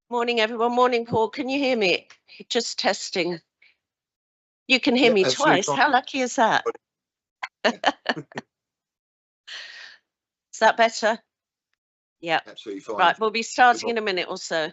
Morning, everyone. Morning, Paul. Can you hear me? Just testing. You can hear me twice. How lucky is that? Is that better? Yeah. Absolutely fine. Right, we'll be starting in a minute or so.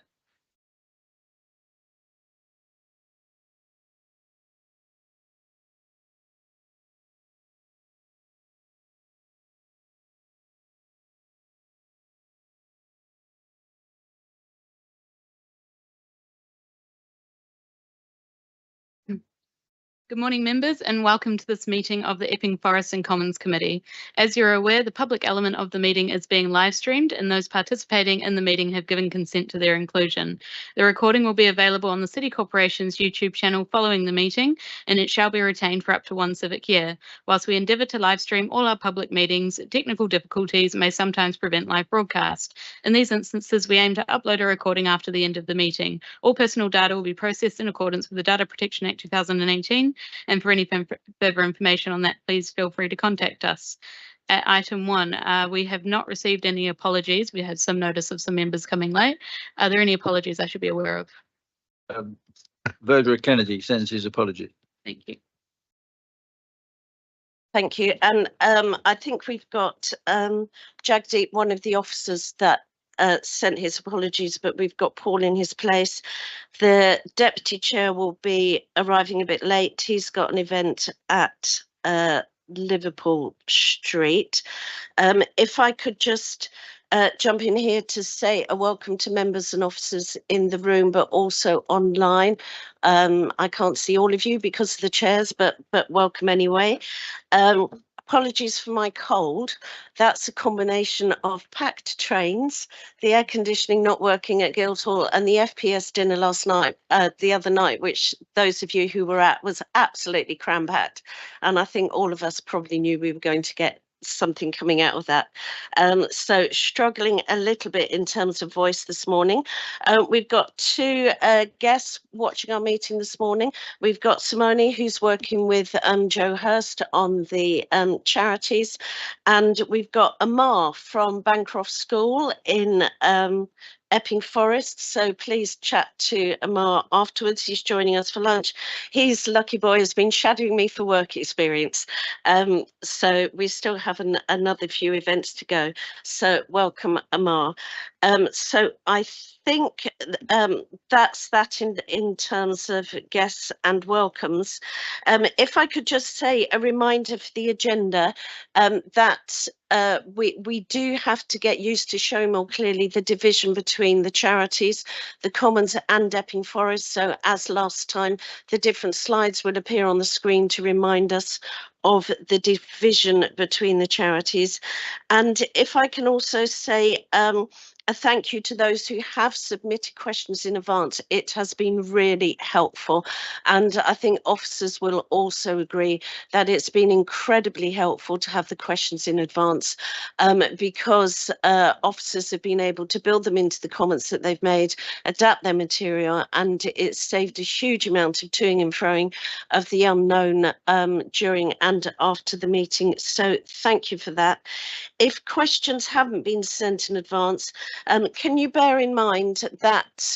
Good morning, members, and welcome to this meeting of the Epping Forest and Commons Committee. As you're aware, the public element of the meeting is being live streamed, and those participating in the meeting have given consent to their inclusion. The recording will be available on the City Corporation's YouTube channel following the meeting, and it shall be retained for up to 1 civic year. Whilst we endeavour to live stream all our public meetings, technical difficulties may sometimes prevent live broadcast. In these instances, we aim to upload a recording after the end of the meeting. All personal data will be processed in accordance with the Data Protection Act 2018. And for any further information on that, please feel free to contact us. At item 1, we have not received any apologies. We had some notice of some members coming late. Are there any apologies I should be aware of? Verdra Kennedy sends his apology. Thank you. Thank you. And I think we've got Jagdeep, one of the officers that sent his apologies, but we've got Paul in his place. The deputy chair will be arriving a bit late. He's got an event at Liverpool Street. If I could just jump in here to say a welcome to members and officers in the room, but also online. I can't see all of you because of the chairs, but welcome anyway. Apologies for my cold. That's a combination of packed trains, the air conditioning not working at Guildhall, and the FPS dinner last night, the other night, which those of you who were at was absolutely cram-packed. And I think all of us probably knew we were going to get something coming out of that. So struggling a little bit in terms of voice this morning. We've got two guests watching our meeting this morning. We've got Simone, who's working with Joe Hurst on the charities, and we've got Amar from Bancroft School in Epping Forest. So please chat to Amar afterwards. He's joining us for lunch. He's lucky boy, has been shadowing me for work experience. So we still have another few events to go. So welcome, Amar. So I think that's that in terms of guests and welcomes. If I could just say a reminder for the agenda, that we do have to get used to showing more clearly the division between the charities, the Commons and Epping Forest. So as last time, the different slides would appear on the screen to remind us of the division between the charities. And if I can also say a thank you to those who have submitted questions in advance. It has been really helpful. And I think officers will also agree that it's been incredibly helpful to have the questions in advance, because officers have been able to build them into the comments that they've made, adapt their material, and it's saved a huge amount of toing and froing of the unknown during and after the meeting. So thank you for that. If questions haven't been sent in advance, can you bear in mind that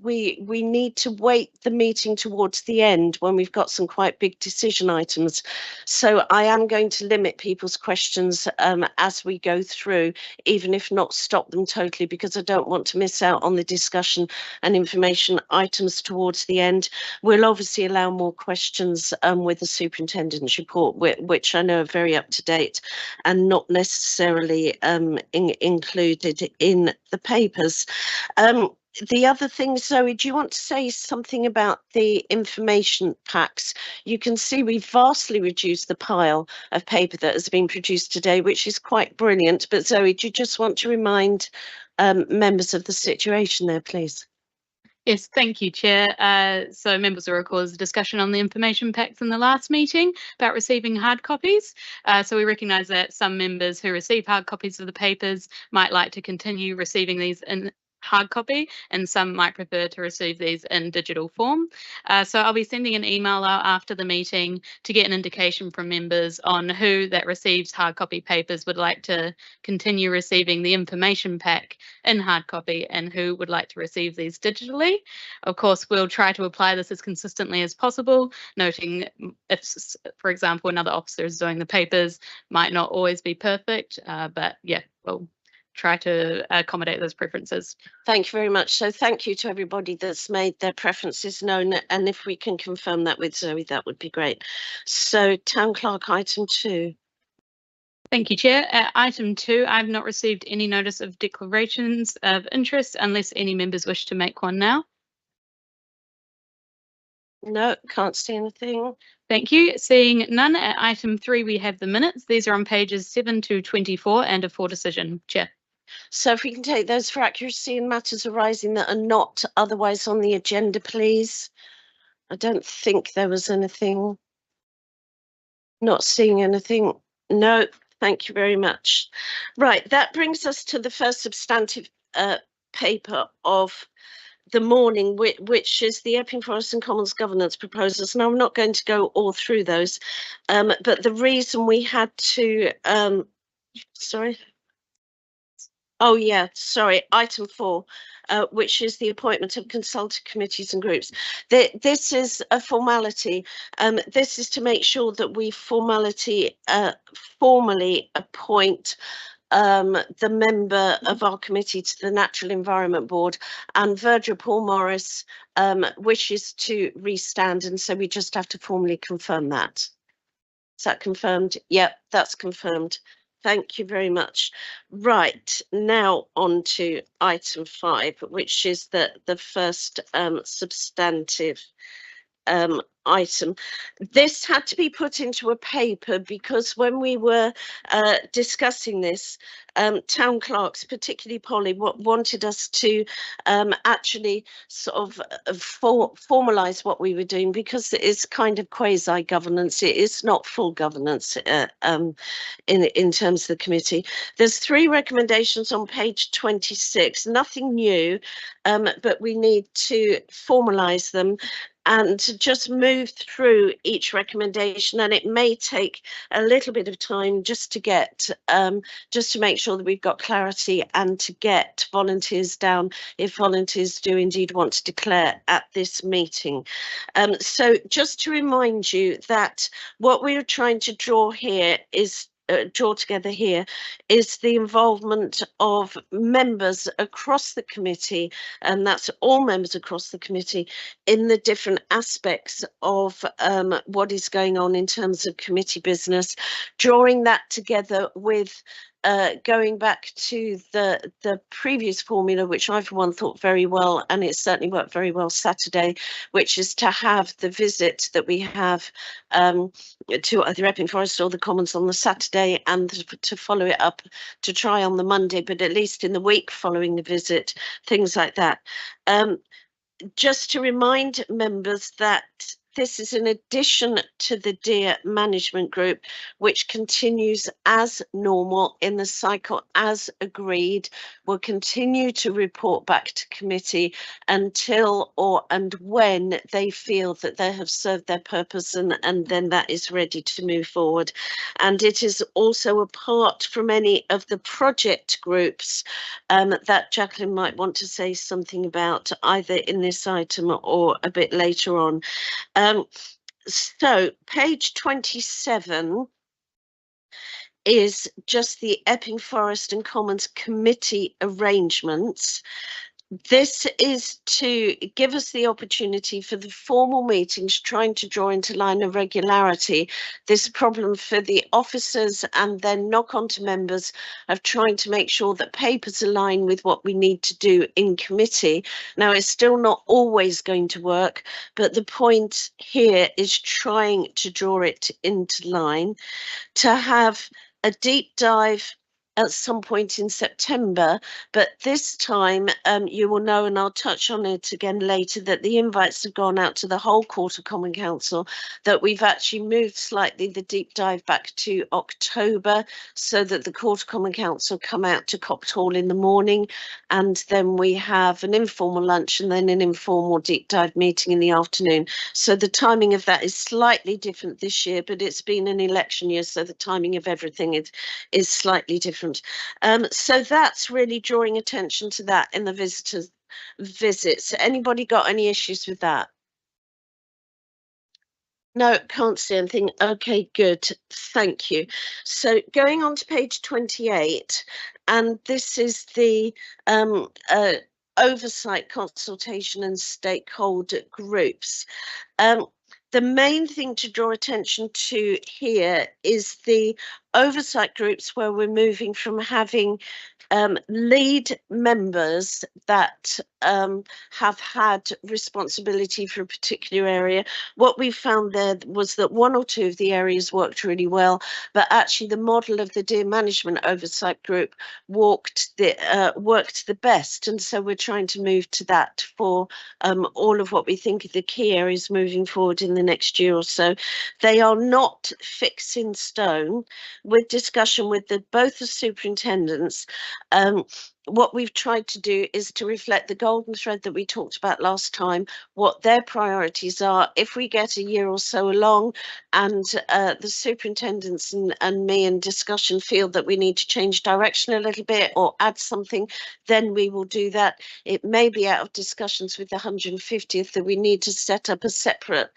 we need to wait the meeting towards the end when we've got some quite big decision items. So I am going to limit people's questions as we go through, even if not stop them totally, because I don't want to miss out on the discussion and information items towards the end. We'll obviously allow more questions with the superintendent's report, which I know are very up to date and not necessarily included in the papers. The other thing, Zoe, do you want to say something about the information packs? You can see we've vastly reduced the pile of paper that has been produced today, which is quite brilliant. But Zoe, do you just want to remind members of the situation there, please? Yes, thank you, Chair. So members will recall there's a discussion on the information packs in the last meeting about receiving hard copies. So we recognise that some members who receive hard copies of the papers might like to continue receiving these in hard copy, and some might prefer to receive these in digital form. So I'll be sending an email out after the meeting to get an indication from members on who that receives hard copy papers would like to continue receiving the information pack in hard copy and who would like to receive these digitally. Of course, we'll try to apply this as consistently as possible, noting if, for example, another officer is doing the papers, might not always be perfect, but yeah, we'll try to accommodate those preferences. Thank you very much. So thank you to everybody that's made their preferences known, and if we can confirm that with Zoe, that would be great. So Town Clerk, item 2. Thank you, Chair. At item 2, I've not received any notice of declarations of interest unless any members wish to make one now. No, can't see anything. Thank you. Seeing none, at item 3, we have the minutes. These are on pages 7 to 24 and a for decision, Chair. So if we can take those for accuracy and matters arising that are not otherwise on the agenda, please. I don't think there was anything. Not seeing anything. No, thank you very much. Right, that brings us to the first substantive paper of the morning, which is the Epping Forest and Commons governance proposals. Now, I'm not going to go all through those, but the reason we had to, sorry. Oh, yeah, sorry, item 4, which is the appointment of consultative committees and groups. This is a formality. This is to make sure that we formally appoint the member of our committee to the Natural Environment Board, and Verdra Paul Morris wishes to restand, and so we just have to formally confirm that. Is that confirmed? Yep, that's confirmed. Thank you very much. Right, now on to item 5, which is the first substantive item. This had to be put into a paper because when we were discussing this, town clerks, particularly Polly, wanted us to actually sort of formalise what we were doing, because it is kind of quasi-governance. It is not full governance in terms of the committee. There's 3 recommendations on page 26, nothing new, but we need to formalise them and to just move through each recommendation, and it may take a little bit of time just to get just to make sure that we've got clarity and to get volunteers down if volunteers do indeed want to declare at this meeting. So just to remind you that what we're trying to draw here is draw together here is the involvement of members across the committee, and that's all members across the committee, in the different aspects of what is going on in terms of committee business, drawing that together with going back to the previous formula, which I for one thought very well, and it certainly worked very well Saturday, which is to have the visit that we have to either Epping Forest or the Commons on the Saturday, and to follow it up to try on the Monday, but at least in the week following the visit, things like that. Just to remind members that this is in addition to the DEAR management group, which continues as normal in the cycle as agreed. Will continue to report back to committee until and when they feel that they have served their purpose, and then that is ready to move forward. And it is also apart from any of the project groups that Jacqueline might want to say something about, either in this item or a bit later on. So page 27 is just the Epping Forest and Commons committee arrangements. This is to give us the opportunity for the formal meetings, trying to draw into line of regularity this problem for the officers, and then knock on to members of trying to make sure that papers align with what we need to do in committee. Now, it's still not always going to work, but the point here is trying to draw it into line, to have a deep dive at some point in September, but this time you will know, and I'll touch on it again later, that the invites have gone out to the whole Court of Common Council, that we've actually moved slightly the deep dive back to October, so that the Court of Common Council come out to Copt Hall in the morning, and then we have an informal lunch and then an informal deep dive meeting in the afternoon. So the timing of that is slightly different this year, but it's been an election year, so the timing of everything is slightly different. So that's really drawing attention to that in the visitors' visits. Anybody got any issues with that? No, can't see anything. Okay, good. Thank you. So going on to page 28, and this is the oversight, consultation and stakeholder groups. The main thing to draw attention to here is the oversight groups, where we're moving from having lead members that have had responsibility for a particular area. What we found there was that one or two of the areas worked really well, but actually the model of the Deer Management Oversight Group worked the best, and so we're trying to move to that for all of what we think are the key areas moving forward in the next year or so. They are not fixed in stone. With discussion with both the superintendents, what we've tried to do is to reflect the golden thread that we talked about last time, what their priorities are. If we get a year or so along and the superintendents and me in discussion feel that we need to change direction a little bit or add something, then we will do that. It may be out of discussions with the 150th that we need to set up a separate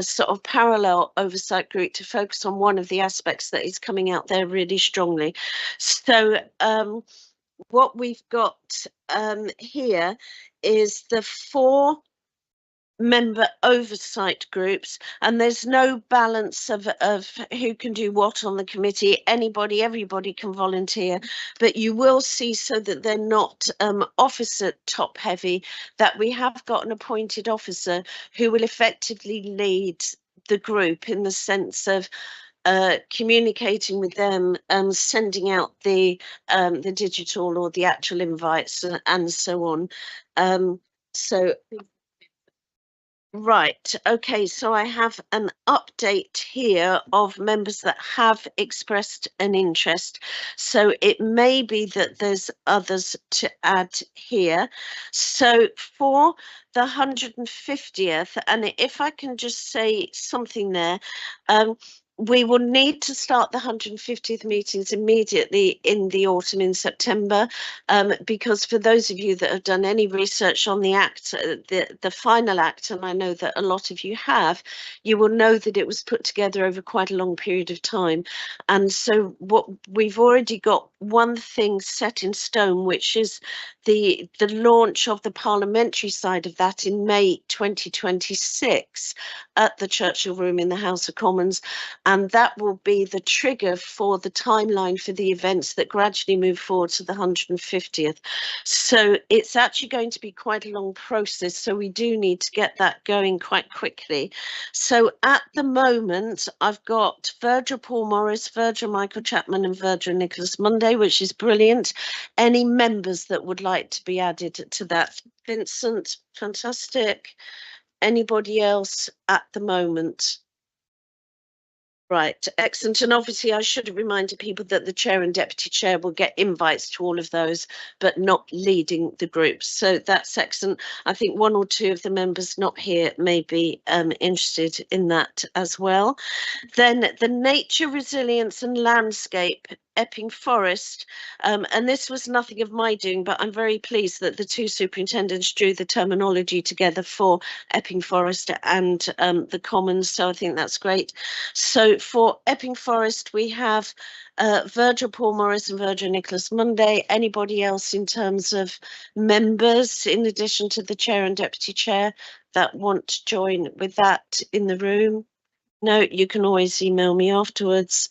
sort of parallel oversight group to focus on one of the aspects that is coming out there really strongly. So what we've got here is the 4 member oversight groups, and there's no balance of who can do what on the committee. Everybody can volunteer, but you will see, so that they're not officer top heavy, that we have got an appointed officer who will effectively lead the group in the sense of communicating with them, sending out the digital or the actual invites and so on. So right, okay, so I have an update here of members that have expressed an interest. So it may be that there's others to add here. So for the 150th, and if I can just say something there, we will need to start the 150th meetings immediately in the autumn, in September, because for those of you that have done any research on the Act, the final Act, and I know that a lot of you have, you will know that it was put together over quite a long period of time. And so what we've already got one thing set in stone, which is the launch of the parliamentary side of that in May 2026 at the Churchill Room in the House of Commons. And that will be the trigger for the timeline for the events that gradually move forward to the 150th. So it's actually going to be quite a long process. So we do need to get that going quite quickly. So at the moment, I've got Virgil Paul Morris, Virgil Michael Chapman and Virgil Nicholas Monday, which is brilliant. Any members that would like to be added to that? Vincent, fantastic. Anybody else at the moment? Right, excellent. And obviously I should have reminded people that the chair and deputy chair will get invites to all of those, but not leading the groups. So that's excellent. I think 1 or 2 of the members not here may be interested in that as well. Then the nature, resilience and landscape, Epping Forest, and this was nothing of my doing, but I'm very pleased that the 2 superintendents drew the terminology together for Epping Forest and the Commons, so I think that's great. So for Epping Forest, we have Virgil Paul Morris and Virgil Nicholas Monday. Anybody else in terms of members, in addition to the chair and deputy chair, that want to join with that in the room? No, you can always email me afterwards.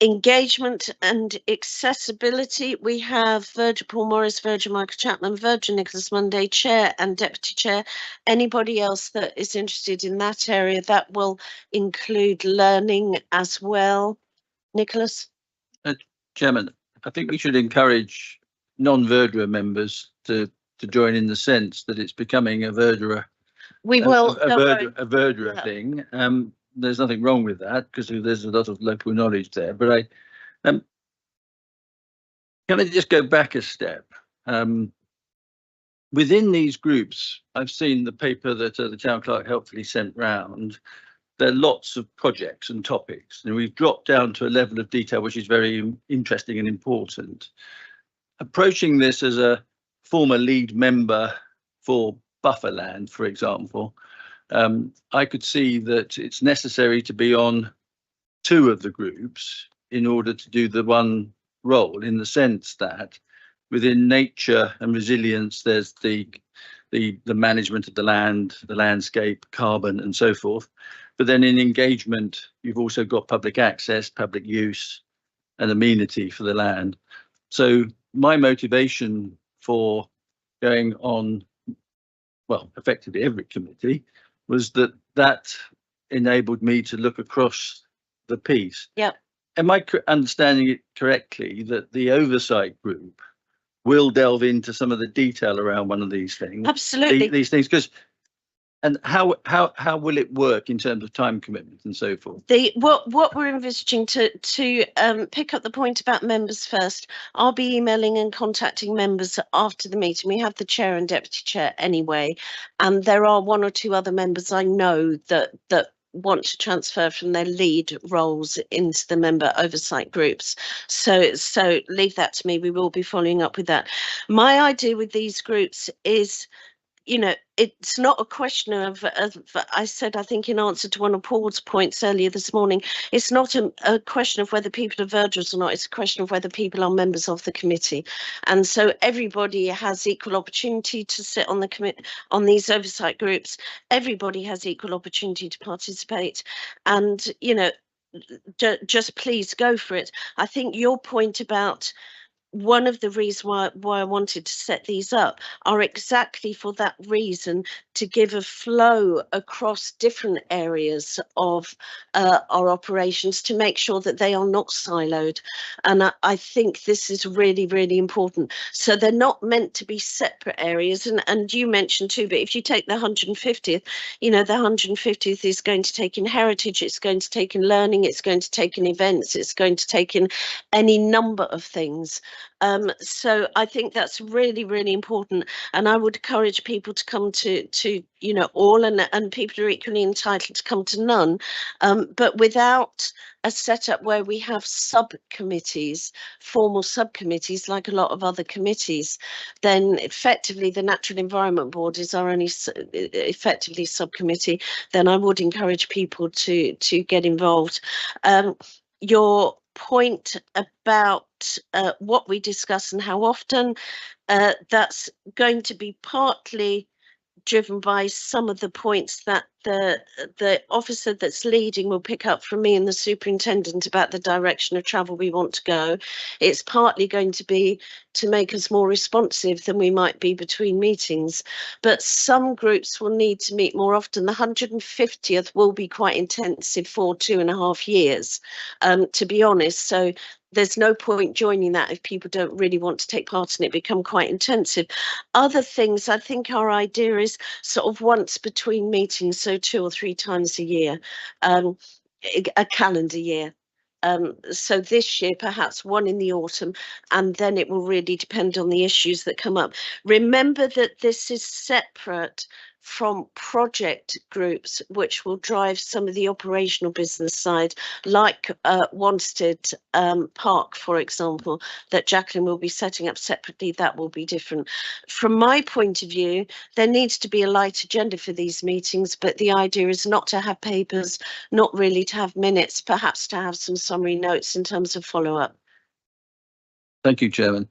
Engagement and accessibility, we have Virgil Paul Morris, Virgil Michael Chapman, Virgil Nicholas Monday, chair and deputy chair. Anybody else that is interested in that area? That will include learning as well. Nicholas? Chairman, I think we should encourage non-Verdura members to join in the sense that it's becoming a Verdura We will. a Verdura Yeah. thing. There's nothing wrong with that because there's a lot of local knowledge there. But can I just go back a step? Within these groups, I've seen the paper that the town clerk helpfully sent round. There are lots of projects and topics, and we've dropped down to a level of detail which is very interesting and important. Approaching this as a former lead member for bufferland, for example, I could see that it's necessary to be on two of the groups in order to do the one role, in the sense that within nature and resilience, there's the management of the land, the landscape, carbon, and so forth. But then in engagement, you've also got public access, public use, and amenity for the land. So my motivation for going on, well, effectively every committee, was that enabled me to look across the piece. Yep. Am I understanding it correctly that the oversight group will delve into some of the detail around one of these things? Absolutely. These things, because, and how will it work in terms of time commitment and so forth? What we're envisaging to pick up the point about members first. I'll be emailing and contacting members after the meeting. We have the chair and deputy chair anyway, and there are one or two other members I know that want to transfer from their lead roles into the member oversight groups. So leave that to me. We will be following up with that. My idea with these groups is, it's not a question of I said, I think in answer to one of Paul's points earlier this morning, it's not a question of whether people are Verduras or not, it's a question of whether people are members of the committee. And so everybody has equal opportunity to sit on the on these oversight groups. Everybody has equal opportunity to participate. And, just please go for it. I think your point about one of the reasons why I wanted to set these up are exactly for that reason, to give a flow across different areas of our operations, to make sure that they are not siloed. And I think this is really, really important. So they're not meant to be separate areas. And you mentioned too, but if you take the 150th, the 150th is going to take in heritage, it's going to take in learning, it's going to take in events, it's going to take in any number of things. So I think that's really, really important, and I would encourage people to come to all, and people are equally entitled to come to none, but without a setup where we have subcommittees, formal subcommittees like a lot of other committees, then effectively the Natural Environment Board is our only effectively subcommittee. Then I would encourage people to get involved. Your point about what we discuss and how often, that's going to be partly driven by some of the points that the officer that's leading will pick up from me and the superintendent about the direction of travel we want to go. It's partly going to be to make us more responsive than we might be between meetings, but some groups will need to meet more often. The 150th will be quite intensive for 2.5 years, to be honest. So there's no point joining that if people don't really want to take part in it, become quite intensive. Other things, I think our idea is sort of once between meetings, so 2 or 3 times a year, a calendar year. So this year, perhaps one in the autumn, and then it will really depend on the issues that come up. Remember that this is separate from project groups, which will drive some of the operational business side, like Wanstead Park, for example, that Jacqueline will be setting up separately. That will be different. From my point of view, there needs to be a light agenda for these meetings, but the idea is not to have papers, not really to have minutes, perhaps to have some summary notes in terms of follow-up. Thank you, Chairman.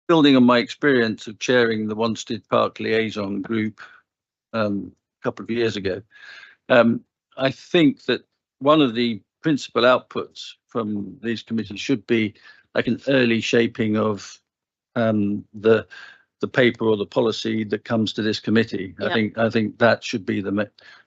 Building on my experience of chairing the Wanstead Park Liaison Group a couple of years ago, I think that one of the principal outputs from these committees should be like an early shaping of the paper or the policy that comes to this committee. Yeah. I think that should be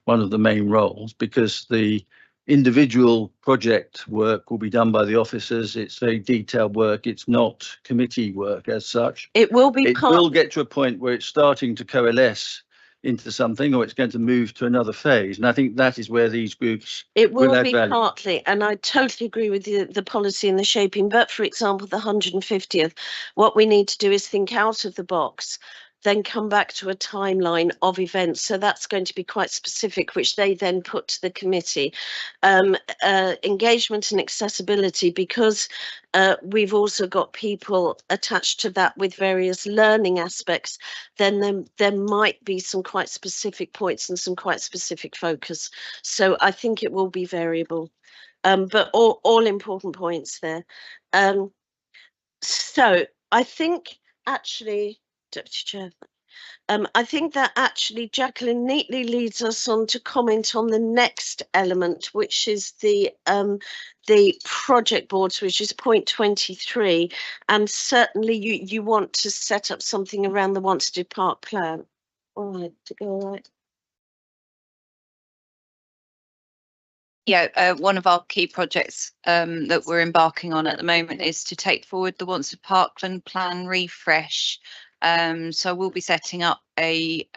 one of the main roles, because the individual project work will be done by the officers. It's very detailed work. It's not committee work as such. It will be It will get to a point where it's starting to coalesce into something, or it's going to move to another phase. And I think that is where these groups It will add be value. partly, and I totally agree with the policy and the shaping. But for example, the 150th, what we need to do is think out of the box, then come back to a timeline of events. So that's going to be quite specific, which they then put to the committee. Engagement and accessibility, because we've also got people attached to that with various learning aspects, then there might be some quite specific points and some quite specific focus. So I think it will be variable, but all important points there. So I think actually, Deputy Chair, I think that actually Jacqueline neatly leads us on to comment on the next element, which is the project boards, which is point 23. And certainly you want to set up something around the Wanstead Park plan. All right, to go all right. Yeah, one of our key projects that we're embarking on at the moment is to take forward the Wanstead Parkland plan refresh. So we'll be setting up a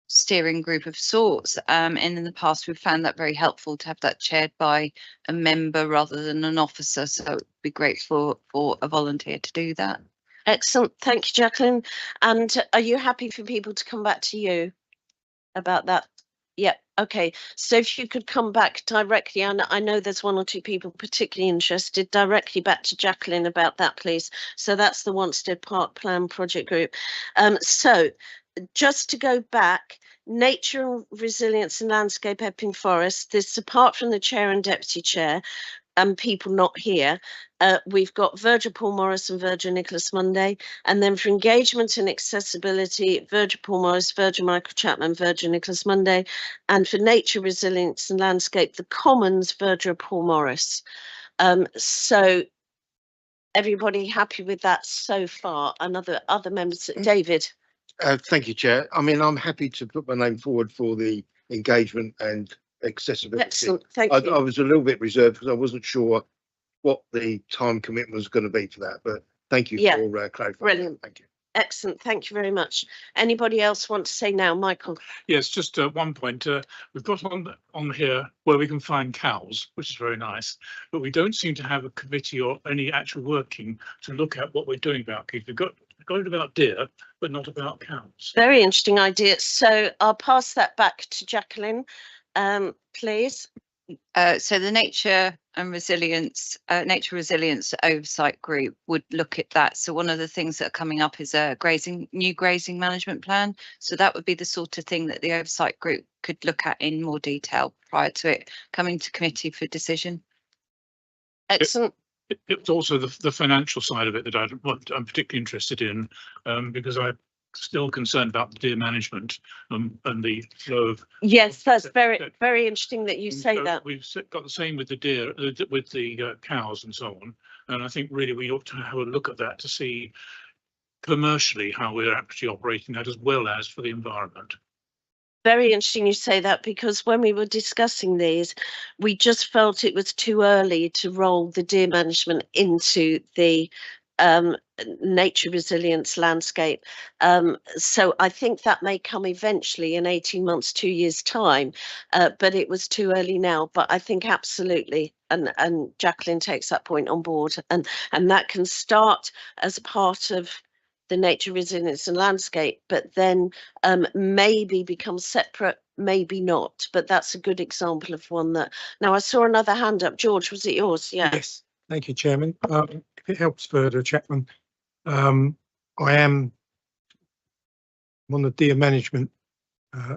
steering group of sorts. And in the past, we've found that very helpful to have that chaired by a member rather than an officer. So it'd be great for a volunteer to do that. Excellent. Thank you, Jacqueline. And are you happy for people to come back to you about that? Yeah, okay. So if you could come back directly, and I know there's one or two people particularly interested, directly back to Jacqueline about that, please. So that's the Wanstead Park Plan Project Group. So just to go back, nature, resilience and landscape Epping Forest, this apart from the chair and deputy chair, and people not here, we've got Virgil Paul Morris and Virgil Nicholas Monday, and then for engagement and accessibility, Virgil Paul Morris, Virgil Michael Chapman, Virgil Nicholas Monday, and for nature, resilience and landscape, the Commons, Virgil Paul Morris. So everybody happy with that so far? And other members, David. Thank you, Chair. I mean, I'm happy to put my name forward for the engagement and accessibility. Excellent, thank you. I was a little bit reserved because I wasn't sure what the time commitment was going to be for that, but thank you for clarifying. Brilliant. Thank you. Excellent, thank you very much. Anybody else want to say now? Michael? Yes, just one point. We've got on here where we can find cows, which is very nice, but we don't seem to have a committee or any actual working to look at what we're doing about cows. We've got it about deer, but not about cows. Very interesting idea. So I'll pass that back to Jacqueline, please. So the nature resilience oversight group would look at that. So one of the things that are coming up is a new grazing management plan. So that would be the sort of thing that the oversight group could look at in more detail prior to it coming to committee for decision. Excellent. It's also the financial side of it that I'm particularly interested in, because I'm still concerned about the deer management and the flow of. Yes, that's very interesting that you say that. We've got the same with the deer, with the cows and so on, and I think really we ought to have a look at that to see commercially how we're actually operating that as well as for the environment. Very interesting you say that, because when we were discussing these, we just felt it was too early to roll the deer management into the nature resilience landscape. So I think that may come eventually in 18 months, 2 years time, but it was too early now. But I think absolutely, and Jacqueline takes that point on board, and that can start as part of the nature resilience and landscape, but then maybe become separate, maybe not. But that's a good example of one that. Now I saw another hand up. George, was it yours? Yeah. Yes, thank you, Chairman. If it helps further, Chapman, I am on the deer management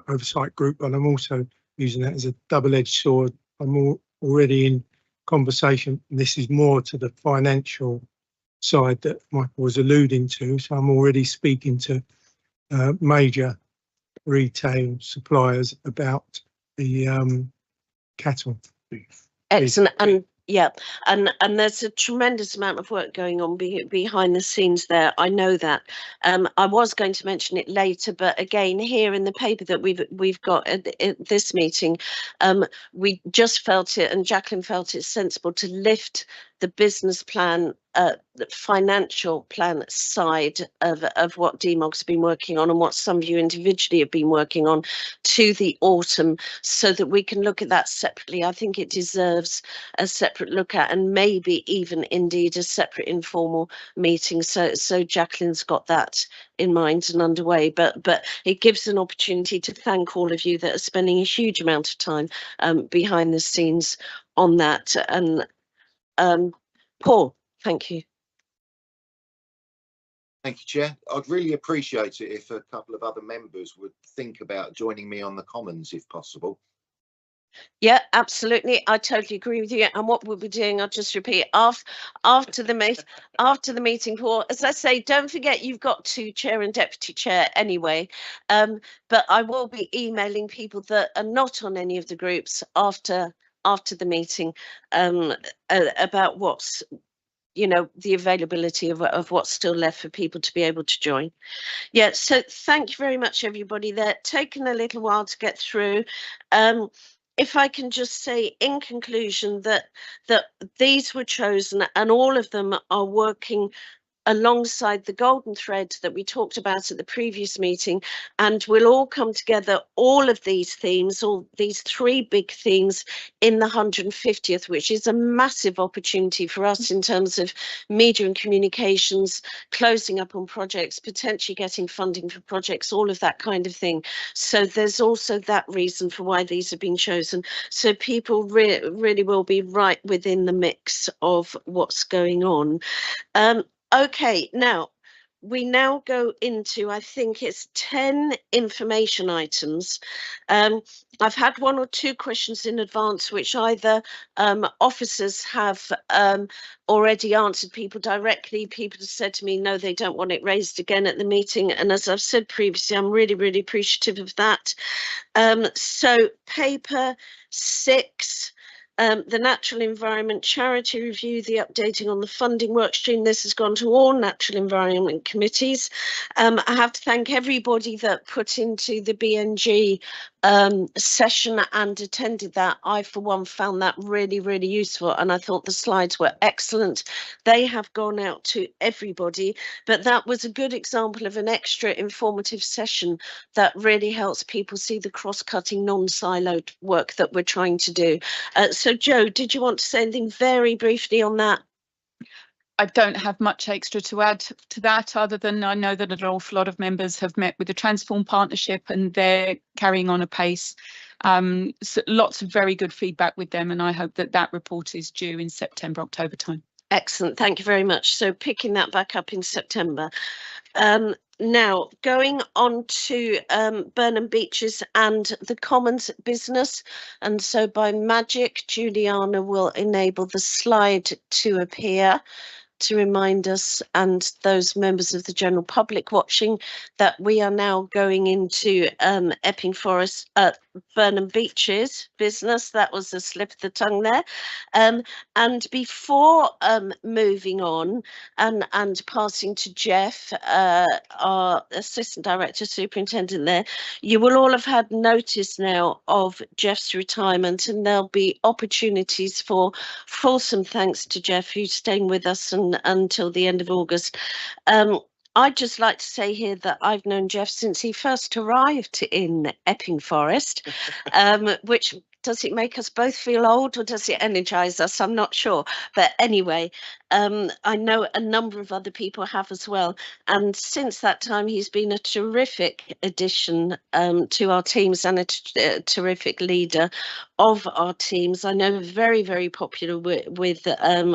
oversight group, and I'm also using that as a double-edged sword. I'm already in conversation, and this is more to the financial side that Michael was alluding to. So I'm already speaking to major retail suppliers about the cattle. Excellent. And Yeah, and there's a tremendous amount of work going on behind the scenes there. I know that. I was going to mention it later, but again, here in the paper that we've got at this meeting, we just felt it, and Jacqueline felt it sensible to lift the business plan, the financial plan side of what DMOG's been working on and what some of you individually have been working on to the autumn, so that we can look at that separately. I think it deserves a separate look at, and maybe even indeed a separate informal meeting. So Jacqueline's got that in mind and underway, but it gives an opportunity to thank all of you that are spending a huge amount of time behind the scenes on that. And Paul, thank you. Thank you, Chair. I'd really appreciate it if a couple of other members would think about joining me on the Commons if possible. Yeah, absolutely. I totally agree with you. And what we'll be doing, I'll just repeat, after the meeting, Paul, as I say, don't forget you've got 2 chair and deputy chair anyway. But I will be emailing people that are not on any of the groups after the meeting about what's, the availability of what's still left for people to be able to join. Yeah, so thank you very much, everybody. They're taking a little while to get through. If I can just say in conclusion that these were chosen and all of them are working alongside the golden thread that we talked about at the previous meeting, and we'll all come together, all of these themes, all these 3 big themes in the 150th, which is a massive opportunity for us in terms of media and communications, closing up on projects, potentially getting funding for projects, all of that kind of thing. So there's also that reason for why these have been chosen. So people really will be right within the mix of what's going on. Okay, now we now go into, I think it's 10 information items. I've had 1 or 2 questions in advance, which either officers have already answered people directly. People have said to me, no, they don't want it raised again at the meeting. And as I've said previously, I'm really appreciative of that. So paper 6. The Natural Environment Charity Review, the updating on the funding workstream. This has gone to all Natural Environment committees. I have to thank everybody that put into the BNG session and attended that. I, for one, found that really useful, and I thought the slides were excellent. They have gone out to everybody, but that was a good example of an extra informative session that really helps people see the cross-cutting, non-siloed work that we're trying to do. So Joe, did you want to say anything very briefly on that? I don't have much extra to add to that, other than I know that an awful lot of members have met with the Transform Partnership and they're carrying on apace. So lots of very good feedback with them, and I hope that report is due in September, October time. Excellent, thank you very much. So picking that back up in September. Now, going on to Burnham Beeches and the Commons business. And so by magic, Juliana will enable the slide to appear to remind us and those members of the general public watching that we are now going into Epping Forest, Burnham Beeches business. That was a slip of the tongue there. And before moving on and passing to Jeff, our Assistant Director Superintendent there, you will all have had notice now of Jeff's retirement, and there'll be opportunities for fulsome thanks to Jeff, who's staying with us until the end of August. I'd just like to say here that I've known Jeff since he first arrived in Epping Forest, which, does it make us both feel old or does it energise us? I'm not sure. But anyway, I know a number of other people have as well. And since that time, he's been a terrific addition to our teams and a terrific leader of our teams. I know very popular with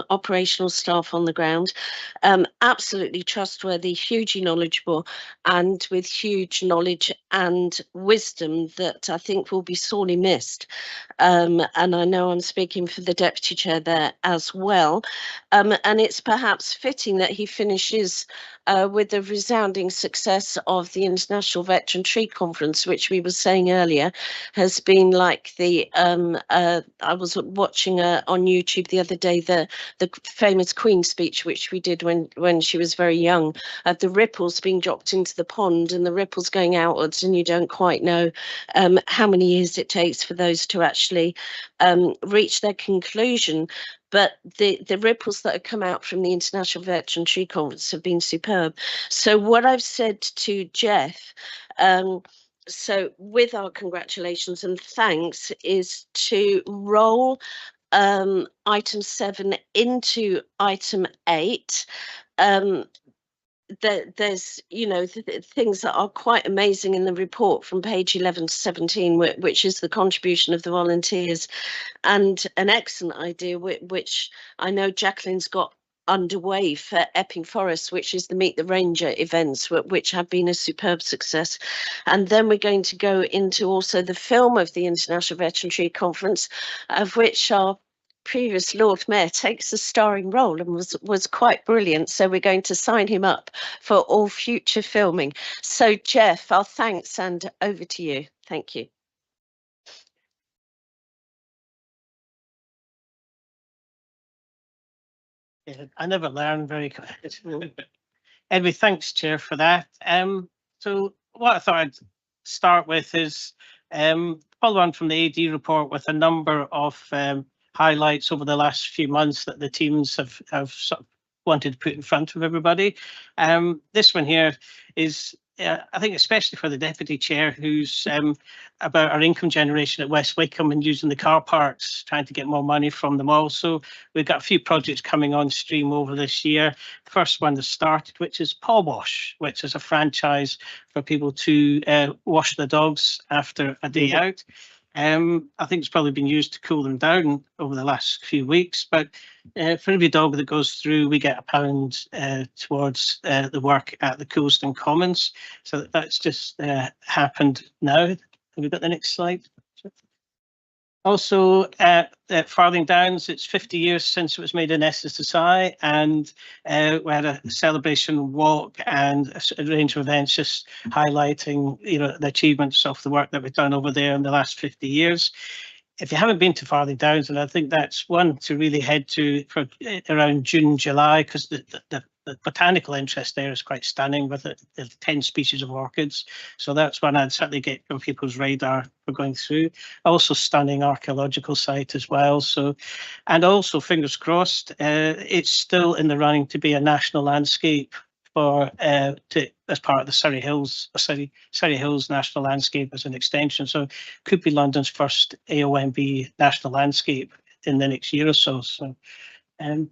operational staff on the ground. Absolutely trustworthy, hugely knowledgeable, and with huge knowledge and wisdom that I think will be sorely missed. and I know I'm speaking for the deputy chair there as well. And it's perhaps fitting that he finishes with the resounding success of the International Veteran Tree Conference, which we were saying earlier has been like the I was watching on YouTube the other day the famous Queen speech, which we did when she was very young, of the ripples being dropped into the pond and the ripples going outwards, and you don't quite know how many years it takes for those to actually reach their conclusion. But the ripples that have come out from the International Veteran Tree Conference have been superb. So what I've said to Jeff, so with our congratulations and thanks, is to roll item 7 into item 8. There's, you know, things that are quite amazing in the report from page 11 to 17, which is the contribution of the volunteers, and an excellent idea which I know Jacqueline's got underway for Epping Forest, which is the Meet the Ranger events, which have been a superb success. And then we're going to go into also the film of the International Veteran Tree Conference, of which our previous Lord Mayor takes a starring role and was quite brilliant. So we're going to sign him up for all future filming. So Jeff, our thanks, and over to you. Thank you. Yeah, I never learn very good. Anyway, thanks, Chair, for that. So what I thought I'd start with is follow on from the AD report with a number of highlights over the last few months that the teams have sort of wanted to put in front of everybody. This one here is, I think, especially for the deputy chair, who's about our income generation at West Wickham and using the car parks, trying to get more money from them all. So we've got a few projects coming on stream over this year. The first one has started, which is Paw Wash, which is a franchise for people to wash their dogs after a day out. I think it's probably been used to cool them down over the last few weeks, but for every dog that goes through, we get £1 towards the work at the Coulston Commons. So that's just happened now. Have we got the next slide? Also, at Farthing Downs, it's 50 years since it was made an SSSI, and we had a celebration walk and a range of events just highlighting, you know, the achievements of the work that we've done over there in the last 50 years. If you haven't been to Farthing Downs, and I think that's one to really head to for around June, July, because the botanical interest there is quite stunning with the 10 species of orchids. So that's one I'd certainly get on people's radar for going through. Also stunning archaeological site as well. So, and also fingers crossed, it's still in the running to be a national landscape for as part of the Surrey Hills National Landscape as an extension. So could be London's first AOMB national landscape in the next year or so. So, and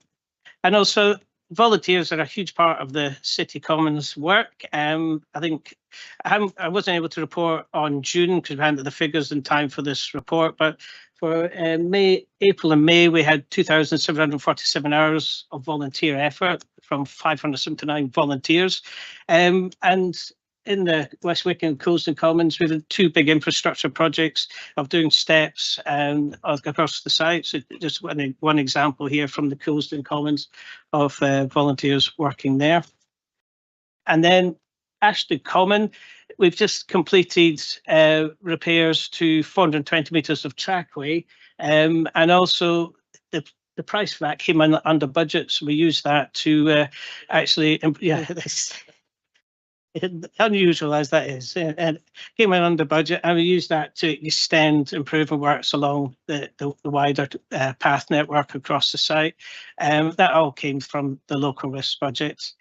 also volunteers are a huge part of the City Commons work. I think I wasn't able to report on June because we hadn't the figures in time for this report, but for April and May, we had 2,747 hours of volunteer effort from 579 volunteers. And in the West Wickham Coulston Commons, we did 2 big infrastructure projects of doing steps across the site. So just one example here from the Coulston Commons of volunteers working there. And then Ashley Common, we've just completed repairs to 420 metres of trackway, and also the price for that came in under budget, so we used that to actually, yeah, unusual as that is, and came in under budget, and we used that to extend improvement works along the wider path network across the site. That all came from the local risk budget.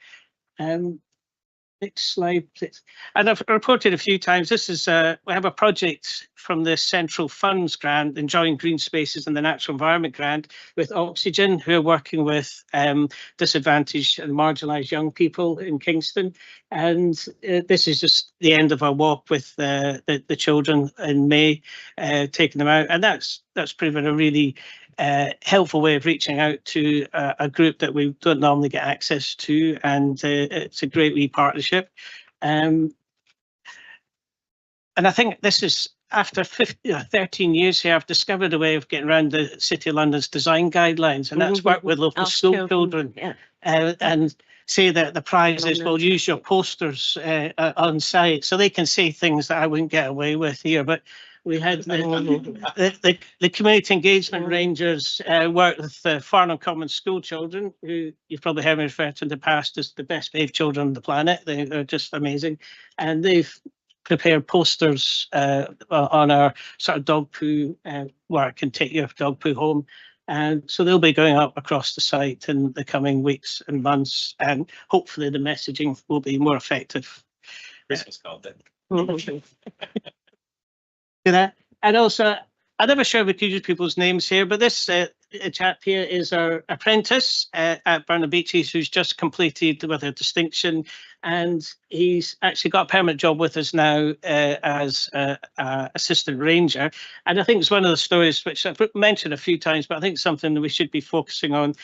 Next slide, please. And I've reported a few times, this is, we have a project from the Central Funds grant, Enjoying Green Spaces and the Natural Environment grant, with Oxygen, who are working with disadvantaged and marginalised young people in Kingston. And this is just the end of our walk with the children in May, taking them out. And that's proven a really helpful way of reaching out to a group that we don't normally get access to, and it's a great wee partnership. And I think this is after 13 years here, I've discovered a way of getting around the City of London's design guidelines, and that's work with local school children. And say that the prize is, well, use your posters on site, so they can say things that I wouldn't get away with here. But we had the community engagement rangers work with the Farnham Common school children, who you've probably heard me refer to in the past as the best behaved children on the planet. They're just amazing, and they've prepared posters on our sort of dog poo work and take your dog poo home. And so they'll be going up across the site in the coming weeks and months, and hopefully the messaging will be more effective. Christmas card then. And also, I'm never sure we could use people's names here, but this chap here is our apprentice at Burnham Beeches, who's just completed with a distinction, and he's actually got a permanent job with us now as assistant ranger. And I think it's one of the stories which I've mentioned a few times, but I think it's something that we should be focusing on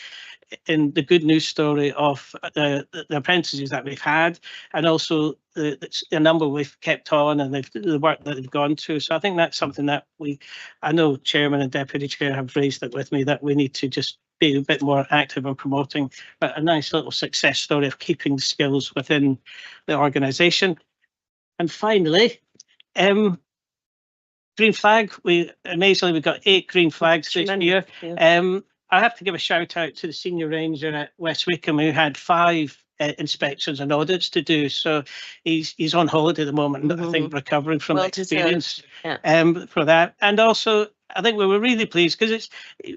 in the good news story of the apprentices that we've had, and also the number we've kept on, and the work that they've gone through. So I think that's something that I know Chairman and Deputy Chair have raised it with me, that we need to just be a bit more active in promoting, but a nice little success story of keeping skills within the organisation. And finally, green flag. Amazingly, we've got 8 green flags this year. I have to give a shout out to the senior ranger at West Wickham, who had 5 inspections and audits to do. So he's on holiday at the moment, I think, recovering from experience for that. And also, I think we were really pleased because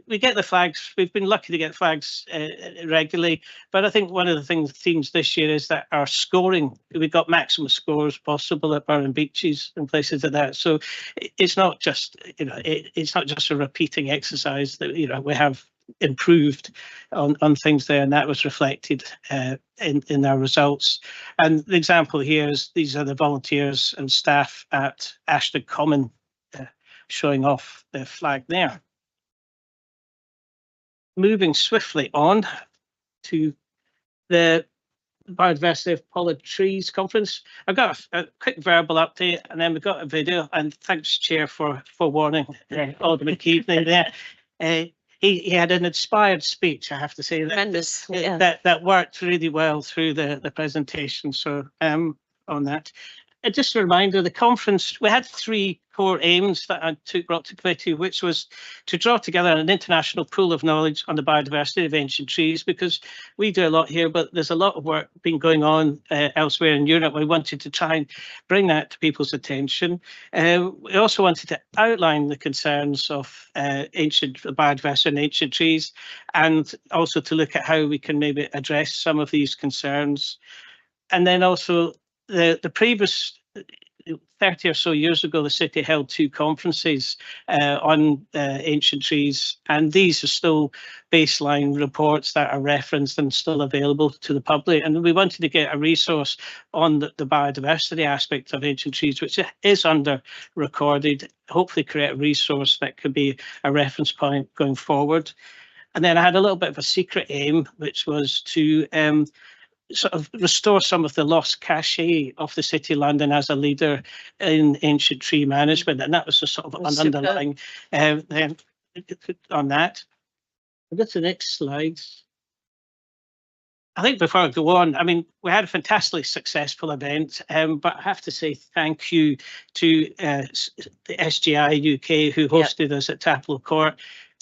we get the flags. We've been lucky to get flags regularly, but I think one of the themes this year is that our scoring, we've got maximum scores possible at Burnham Beeches and places like that. So it's not just, it's not just a repeating exercise that, we have improved on things there, and that was reflected in our results. And the example here is these are the volunteers and staff at Ashton Common showing off their flag there. Moving swiftly on to the Biodiversity of Pollard Trees Conference. I've got a quick verbal update, and then we've got a video, and thanks, Chair, for warning Alderman Keaveney there. He had an inspired speech, I have to say, that worked really well through the presentation. So on that. And just a reminder, the conference, we had 3 core aims that I brought to committee, which was to draw together an international pool of knowledge on the biodiversity of ancient trees, because we do a lot here, but there's a lot of work been going on elsewhere in Europe. We wanted to try and bring that to people's attention. We also wanted to outline the concerns of biodiversity in ancient trees, and also to look at how we can maybe address some of these concerns. And then also, the previous 30 or so years ago, the city held 2 conferences on ancient trees, and these are still baseline reports that are referenced and still available to the public. And we wanted to get a resource on the biodiversity aspect of ancient trees, which is under recorded, hopefully create a resource that could be a reference point going forward. And then I had a little bit of a secret aim, which was to sort of restore some of the lost cachet of the City of London as a leader in ancient tree management, and that was a sort of an underlying on that. I'll go to the next slide. I think before I go on, I mean, we had a fantastically successful event, but I have to say thank you to the SGI UK, who hosted us at Taplow Court.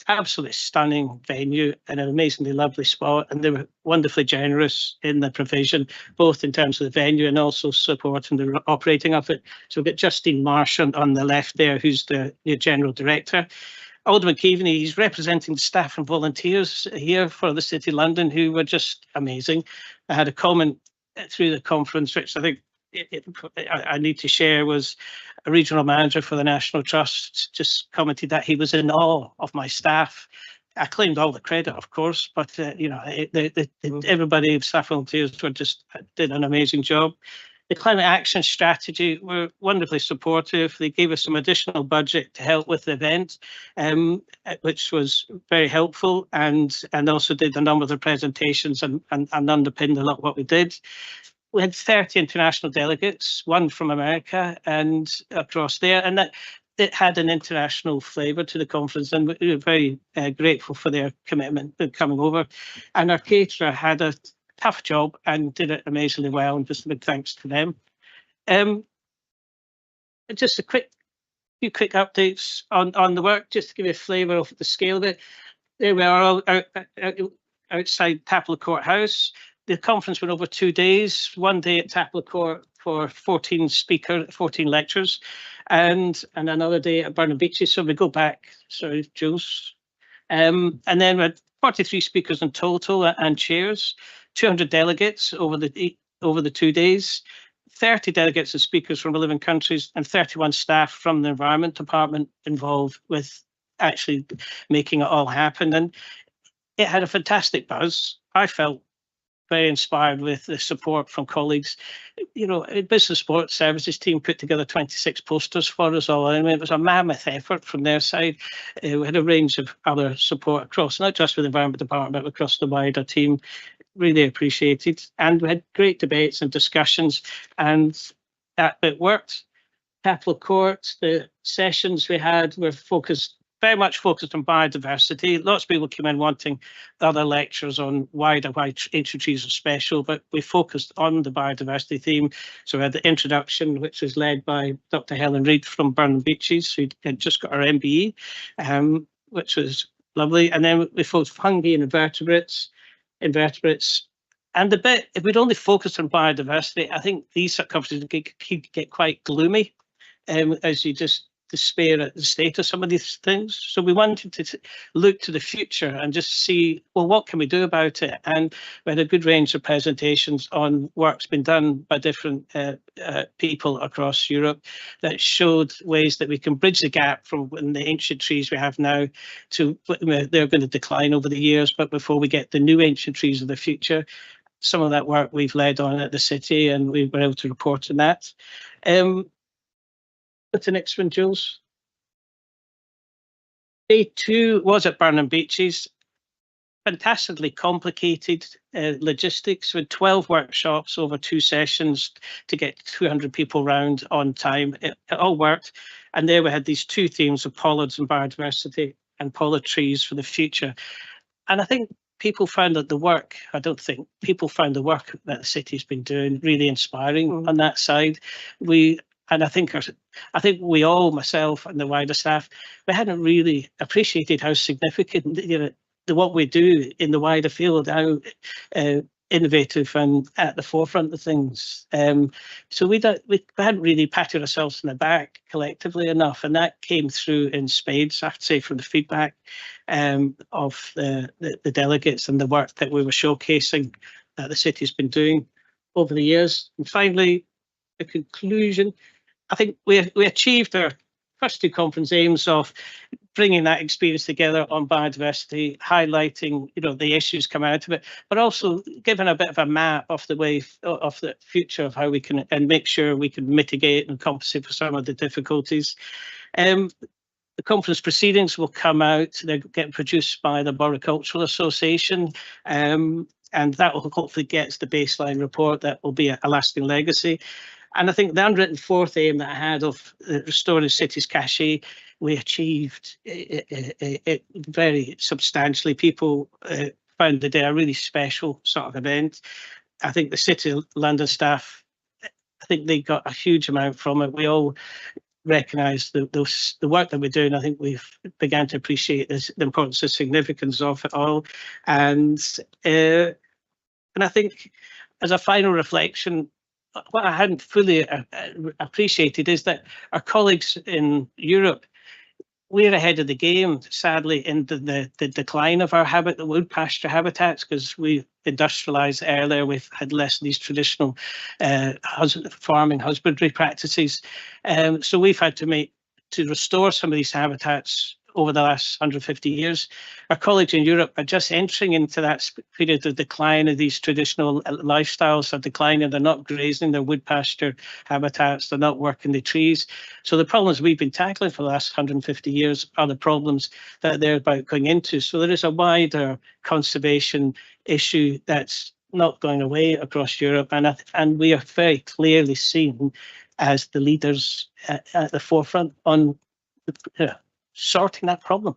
Absolutely stunning venue and an amazingly lovely spot, and they were wonderfully generous in the provision, both in terms of the venue and also supporting the operating of it. So we've got Justine Marsh on the left there, who's the General Director. Alderman Keaveney, he's representing the staff and volunteers here for the City of London, who were just amazing. I had a comment through the conference, which I think I need to share, was a regional manager for the National Trust just commented that he was in awe of my staff. I claimed all the credit, of course, but everybody, staff volunteers, did an amazing job. The climate action strategy were wonderfully supportive. They gave us some additional budget to help with the event, which was very helpful, and also did a number of the presentations and underpinned a lot of what we did. We had 30 international delegates, 1 from America and across there, and that it had an international flavour to the conference, and we were very grateful for their commitment in coming over. And our caterer had a tough job and did it amazingly well, and just a big thanks to them. Just a few quick updates on the work, just to give you a flavour of the scale of it. There we are outside Taplow Courthouse. The conference went over 2 days, 1 day at Taplow Court for 14 lectures, and another day at Burnham Beeches. So we go back, sorry, Jules. And then we had 43 speakers in total and chairs, 200 delegates over the 2 days, 30 delegates and speakers from 11 countries, and 31 staff from the Environment Department involved with actually making it all happen. And it had a fantastic buzz. I felt very inspired with the support from colleagues. You know, Business Support Services team put together 26 posters for us all. I mean, it was a mammoth effort from their side. We had a range of other support across, not just with the Environment Department, but across the wider team. Really appreciated. And we had great debates and discussions, and that bit worked. Taplow Court, the sessions we had were very much focused on biodiversity. Lots of people came in wanting other lectures on why ancient trees are special, but we focused on the biodiversity theme. So we had the introduction, which was led by Dr. Helen Reid from Burnham Beeches, who had just got her MBE, which was lovely. And then we focused on fungi and invertebrates. And the bit, if we'd only focused on biodiversity, I think these conferences could get quite gloomy as you just despair at the state of some of these things. So we wanted to look to the future and just see, well, what can we do about it? And we had a good range of presentations on work's been done by different people across Europe that showed ways that we can bridge the gap from when the ancient trees we have now to, they're going to decline over the years, but before we get the new ancient trees of the future. Some of that work we've led on at the city, and we were able to report on that. What's the next one, Jules? Day 2 was at Burnham Beeches. Fantastically complicated logistics with 12 workshops over 2 sessions to get 200 people round on time. It all worked. And there we had these 2 themes of pollards and biodiversity and pollard trees for the future. And I think people found that people found the work that the city's been doing really inspiring on that side. And I think we all, myself and the wider staff, we hadn't really appreciated how significant, you know, what we do in the wider field, how innovative and at the forefront of things. So we hadn't really patted ourselves on the back collectively enough, and that came through in spades, I have to say, from the feedback of the delegates and the work that we were showcasing that the city's been doing over the years. And finally, the conclusion. I think we achieved our first 2 conference aims of bringing that experience together on biodiversity, highlighting, you know, the issues come out of it, but also giving a bit of a map of the way of the future of how we can and make sure we can mitigate and compensate for some of the difficulties. The conference proceedings will come out. They're getting produced by the Borocultural Association, and that will hopefully get the baseline report that will be a lasting legacy. And I think the unwritten 4th aim that I had of restoring the city's cachet, we achieved it very substantially. People found the day a really special sort of event. I think the City of London staff, I think they got a huge amount from it. We all recognise the work that we're doing. I think we've began to appreciate the importance and significance of it all. And I think as a final reflection, what I hadn't fully appreciated is that our colleagues in Europe, we're ahead of the game, sadly, in the decline of our the wood pasture habitats, because we industrialised earlier. We've had less of these traditional farming husbandry practices. So we've had to restore some of these habitats over the last 150 years. Our colleagues in Europe are just entering into that period of decline of these traditional lifestyles are declining. They're not grazing their wood pasture habitats. They're not working the trees. So the problems we've been tackling for the last 150 years are the problems that they're about going into. So there is a wider conservation issue that's not going away across Europe. And we are very clearly seen as the leaders at the forefront on sorting that problem.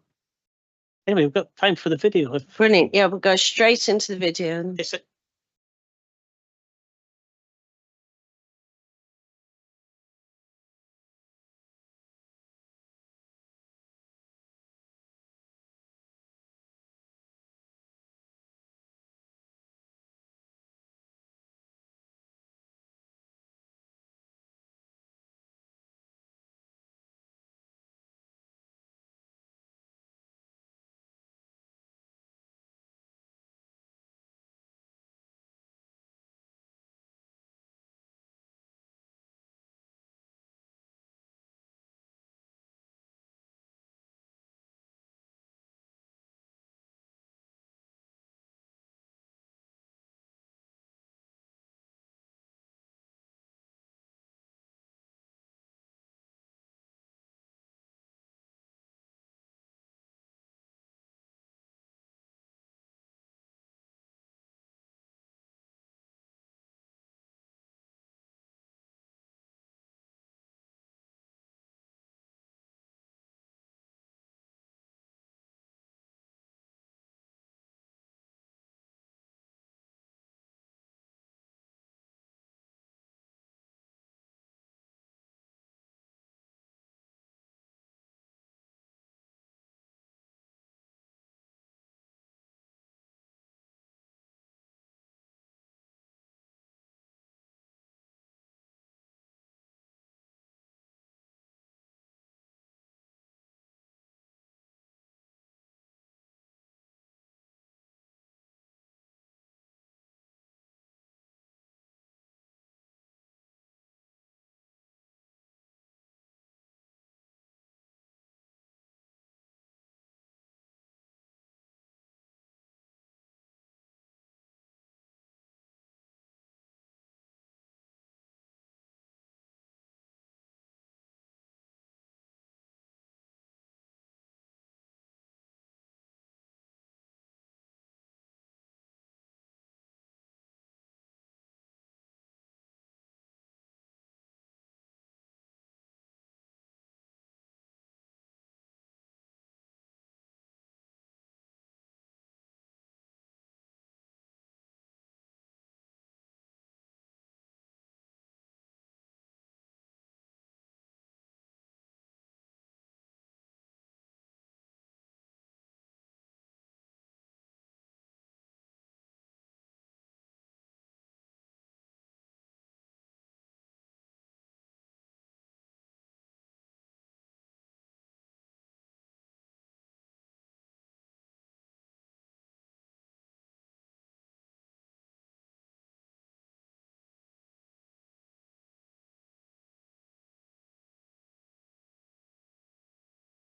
Anyway, we've got time for the video. Brilliant. Yeah, we'll go straight into the video. Is it?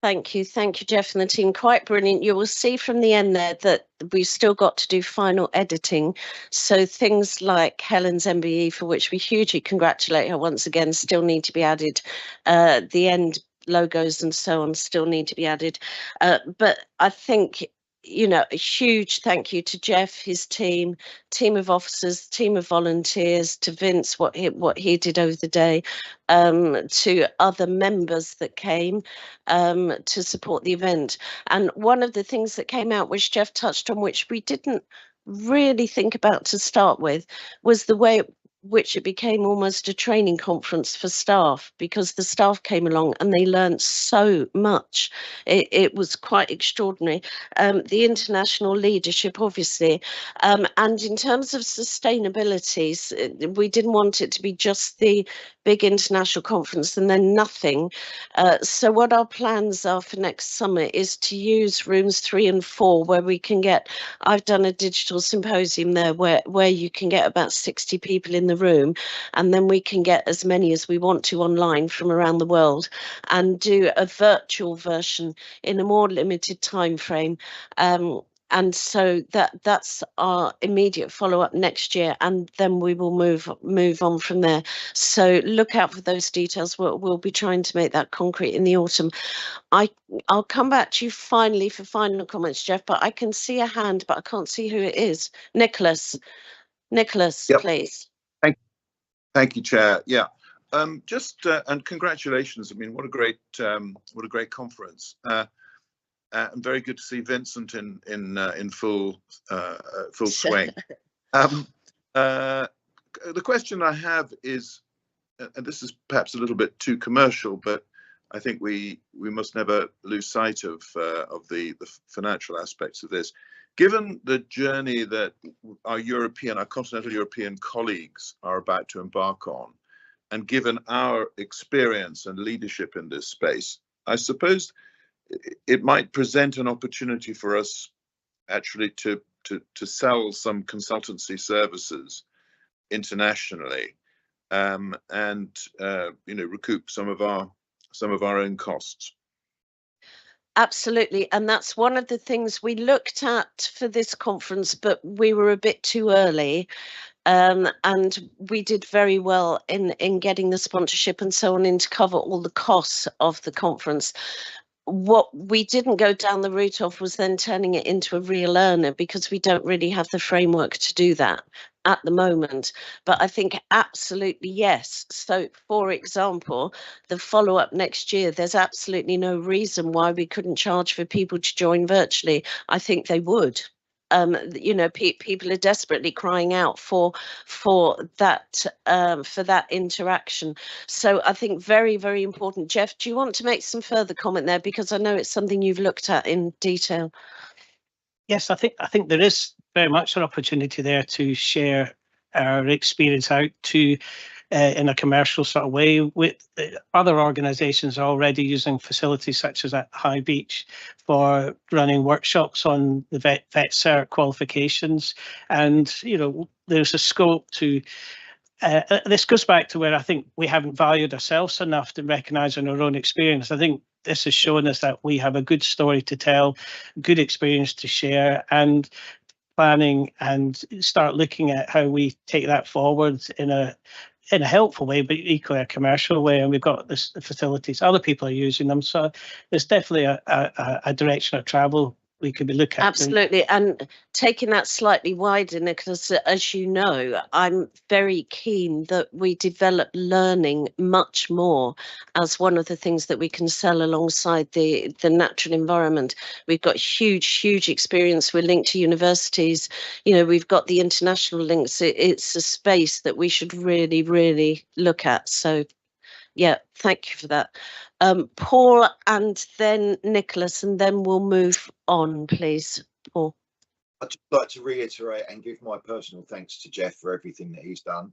Thank you, Jeff and the team. Quite brilliant. You will see from the end there that we've still got to do final editing. So things like Helen's MBE, for which we hugely congratulate her once again, still need to be added. The end logos and so on still need to be added. But I think, you know, a huge thank you to Jeff, his team of officers, team of volunteers, to Vince, what he did over the day, to other members that came to support the event. And one of the things that came out, which Jeff touched on, which we didn't really think about to start with, was the way which it became almost a training conference for staff, because the staff came along and they learned so much. It was quite extraordinary. The international leadership, obviously, and in terms of sustainability, we didn't want it to be just the big international conference and then nothing. So what our plans are for next summer is to use rooms 3 and 4, where we can get, I've done a digital symposium there where you can get about 60 people in the room, and then we can get as many as we want to online from around the world, and do a virtual version in a more limited time frame. And so that's our immediate follow-up next year, and then we will move on from there. So look out for those details. We'll be trying to make that concrete in the autumn. I'll come back to you finally for final comments, Jeff, but I can see a hand, but I can't see who it is. Nicholas, Yep. please. Thank you, Chair. Yeah, Just and congratulations. I mean, what a great conference. And very good to see Vincent in full swing. The question I have is, and this is perhaps a little bit too commercial, but I think we must never lose sight of the financial aspects of this. Given the journey that our continental European colleagues are about to embark on, and given our experience and leadership in this space, I suppose it might present an opportunity for us actually to sell some consultancy services internationally, and recoup some of our own costs. Absolutely, and that's one of the things we looked at for this conference, but we were a bit too early. And we did very well in getting the sponsorship and so on in to cover all the costs of the conference. What we didn't go down the route of was then turning it into a real earner, because we don't really have the framework to do that at the moment. But I think absolutely yes. So, for example, the follow-up next year, there's absolutely no reason why we couldn't charge for people to join virtually. I think they would. People are desperately crying out for that interaction. So I think very, very important. Jeff, do you want to make some further comment there, because I know it's something you've looked at in detail? Yes, I think there is very much an opportunity there to share our experience out to in a commercial sort of way with other organisations already using facilities such as at High Beach for running workshops on the vet cert qualifications. And there's a scope to this goes back to where I think we haven't valued ourselves enough to recognise in our own experience. I think this has shown us that we have a good story to tell, good experience to share, and planning and start looking at how we take that forward in a helpful way, but equally a commercial way. And we've got this facilities, other people are using them, so there's definitely a direction of travel we could be looking at. Absolutely. And taking that slightly wider, Nicholas, as you know, I'm very keen that we develop learning much more as one of the things that we can sell alongside the natural environment. We've got huge experience. We're linked to universities. We've got the international links. It's a space that we should really look at. So yeah, thank you for that. Paul, and then Nicholas, and then we'll move on, please. Paul. I'd just like to reiterate and give my personal thanks to Jeff for everything that he's done,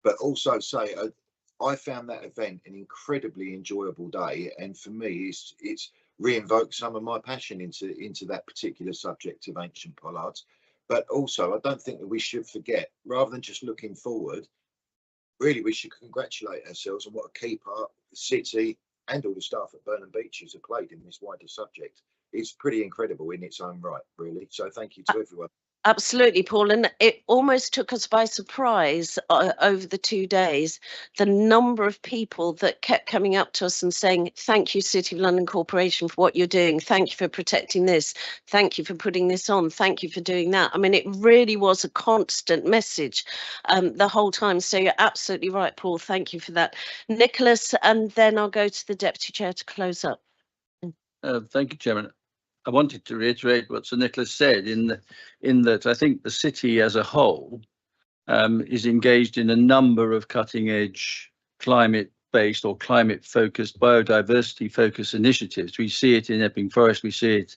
but also say I found that event an incredibly enjoyable day, and for me it's re-invoked some of my passion into that particular subject of ancient pollards. But also, I don't think that we should forget, rather than just looking forward, really we should congratulate ourselves on what a key part the city and all the staff at Burnham Beeches have played in this wider subject. It's pretty incredible in its own right, really. So thank you to everyone. Absolutely, Paul. And it almost took us by surprise over the 2 days, the number of people that kept coming up to us and saying, thank you, City of London Corporation, for what you're doing. Thank you for protecting this. Thank you for putting this on. Thank you for doing that. I mean, it really was a constant message the whole time. So you're absolutely right, Paul. Thank you for that. Nicholas, and then I'll go to the Deputy Chair to close up. Thank you, Chairman. I wanted to reiterate what Sir Nicholas said in that I think the city as a whole is engaged in a number of cutting-edge climate-based or climate-focused, biodiversity-focused initiatives. We see it in Epping Forest, we see it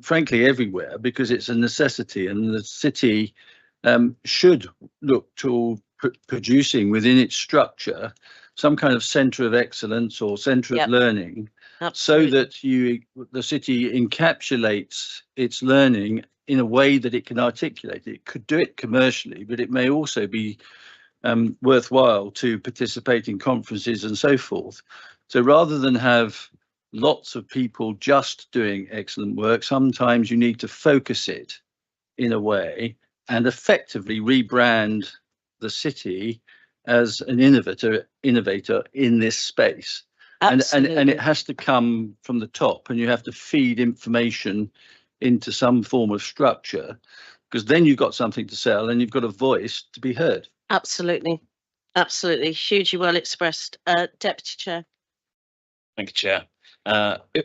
frankly everywhere, because it's a necessity, and the city should look to producing within its structure some kind of centre of excellence or centre of learning. Absolutely. So that the city encapsulates its learning in a way that it can articulate. It could do it commercially, but it may also be worthwhile to participate in conferences and so forth. So rather than have lots of people just doing excellent work, sometimes you need to focus it in a way and effectively rebrand the city as an innovator in this space. And it has to come from the top, and you have to feed information into some form of structure, because then you've got something to sell and you've got a voice to be heard. Absolutely. Absolutely, hugely well expressed. Deputy Chair. Thank you, Chair.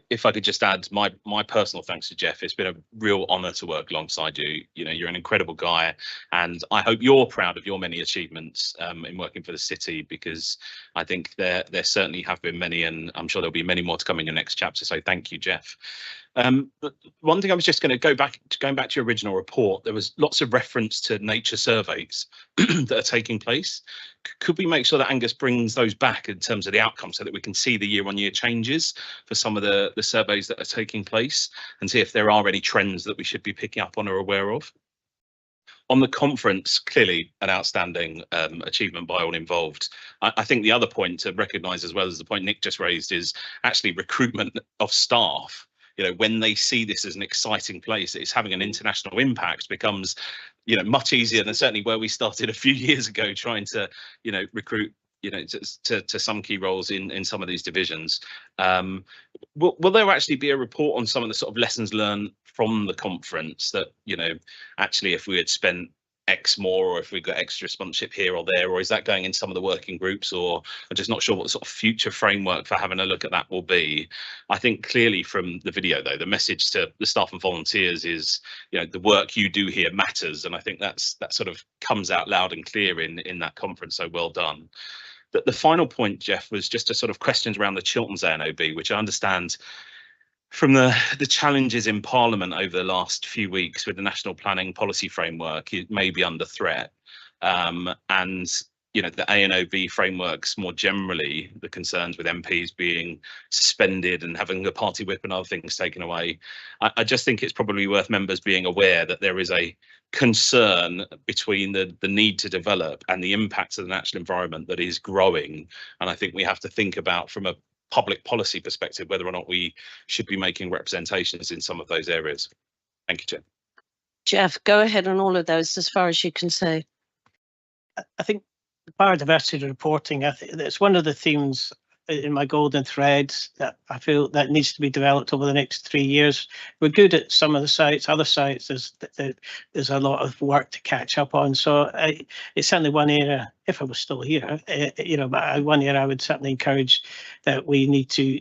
If I could just add my personal thanks to Jeff. It's been a real honour to work alongside you. You know, you're an incredible guy, and I hope you're proud of your many achievements in working for the city, because I think there certainly have been many, and I'm sure there'll be many more to come in your next chapter. So thank you, Jeff. But one thing I was just going to going back to your original report, there was lots of reference to nature surveys that are taking place. Could we make sure that Angus brings those back in terms of the outcome, so that we can see the year-on-year changes for some of the surveys that are taking place, and see if there are any trends that we should be picking up on or aware of? On the conference, clearly an outstanding achievement by all involved. I think the other point to recognise, as well as the point Nick just raised, is actually recruitment of staff. You know, when they see this as an exciting place, it's having an international impact, becomes, you know, much easier than certainly where we started a few years ago, trying to, you know, recruit, you know, to some key roles in some of these divisions. Will there actually be a report on some of the sort of lessons learned from the conference, that, you know, actually if we had spent X more, or if we got extra sponsorship here or there, or is that going in some of the working groups? Or I'm just not sure what the sort of future framework for having a look at that will be. I think clearly from the video, though, the message to the staff and volunteers is, you know, the work you do here matters, and I think that sort of comes out loud and clear in that conference. So well done. The final point, Jeff, was just a sort of questions around the Chilterns ANOB, which I understand from the challenges in Parliament over the last few weeks with the National Planning Policy Framework, it may be under threat. And, you know, the ANOB frameworks more generally, the concerns with MPs being suspended and having the party whip and other things taken away. I just think it's probably worth members being aware that there is a concern between the need to develop and the impacts of the natural environment that is growing. And I think we have to think about, from a public policy perspective, whether or not we should be making representations in some of those areas. Thank you, Chair. Jeff, go ahead on all of those as far as you can say. I think biodiversity reporting, I think that's one of the themes in my golden threads that I feel that needs to be developed over the next 3 years. We're good at some of the sites, other sites there's a lot of work to catch up on. So it's certainly one area, if I was still here, you know, but one area I would certainly encourage that we need to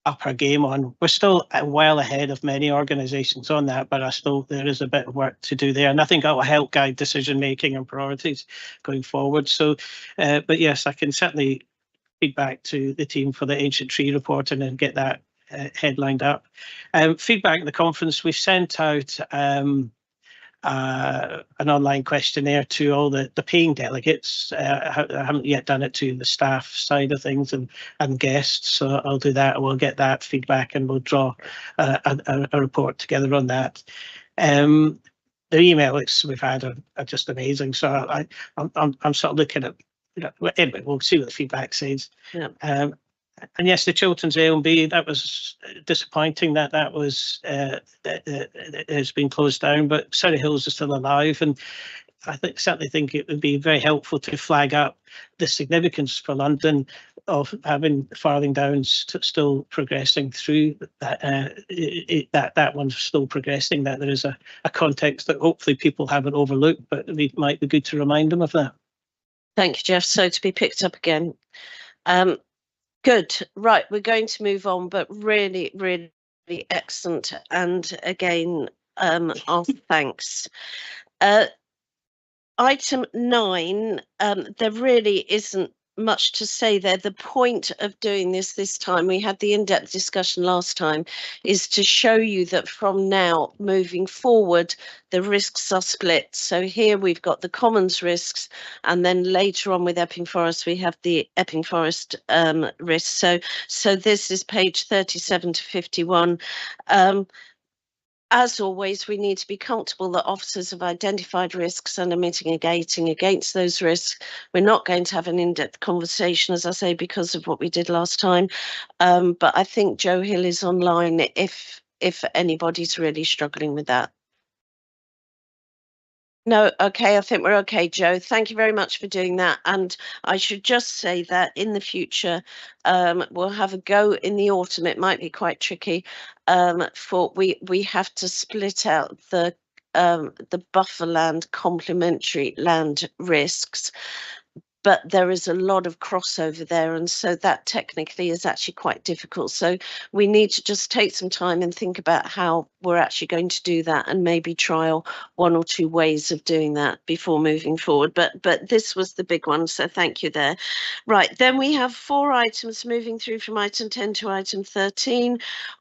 up our game on. We're still well ahead of many organisations on that, but there is a bit of work to do there, and I think that will help guide decision making and priorities going forward. So, but yes, I can certainly feedback to the team for the ancient tree report and then get that headlined up. Feedback at the conference, we sent out an online questionnaire to all the paying delegates. I haven't yet done it to the staff side of things and guests, so I'll do that. We'll get that feedback and we'll draw a report together on that. The emails we've had are just amazing. So I'm sort of looking at, you know, anyway, we'll see what the feedback says. Yeah. And yes, the Chilterns ALB, that was disappointing that has been closed down, but Surrey Hills is still alive, and I certainly think it would be very helpful to flag up the significance for London of having Farthing Downs still progressing through that. That one's still progressing. That there is a context that hopefully people haven't overlooked, but it might be good to remind them of that. Thank you, Jeff. So to be picked up again. Good. Right, we're going to move on, but really, really excellent. And again, our thanks. Item 9, there really isn't much to say there. The point of doing this time, we had the in-depth discussion last time, is to show you that from now moving forward the risks are split. So here we've got the commons risks, and then later on with Epping Forest we have the Epping Forest risks. So this is page 37 to 51. As always, we need to be comfortable that officers have identified risks and are mitigating against those risks. We're not going to have an in-depth conversation, as I say, because of what we did last time. But I think Joe Hill is online if anybody's really struggling with that. No, okay, I think we're okay, Joe. Thank you very much for doing that. And I should just say that in the future, we'll have a go in the autumn. It might be quite tricky. We have to split out the buffer land complementary land risks. but there is a lot of crossover there, and so that technically is actually quite difficult. So we need to just take some time and think about how we're actually going to do that, and maybe trial 1 or 2 ways of doing that before moving forward. But this was the big one, so thank you there. Right, then we have 4 items moving through from item 10 to item 13,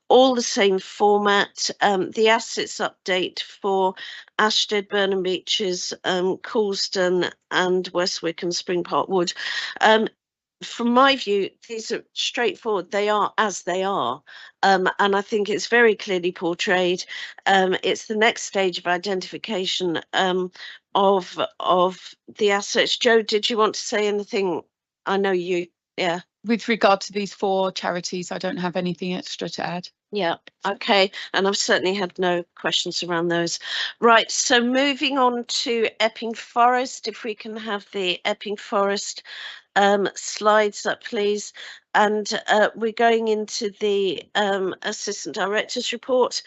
all the same format. The assets update for Ashstead, Burnham Beeches, Coulsdon and Westwick and Spring Park Wood. From my view, these are straightforward. They are as they are. And I think it's very clearly portrayed. It's the next stage of identification of the assets. Jo, did you want to say anything? I know you, yeah. With regard to these 4 charities, I don't have anything extra to add. Yeah, okay. And I've certainly had no questions around those. Right, so moving on to Epping Forest, if we can have the Epping Forest slides up, please. And we're going into the Assistant Director's report,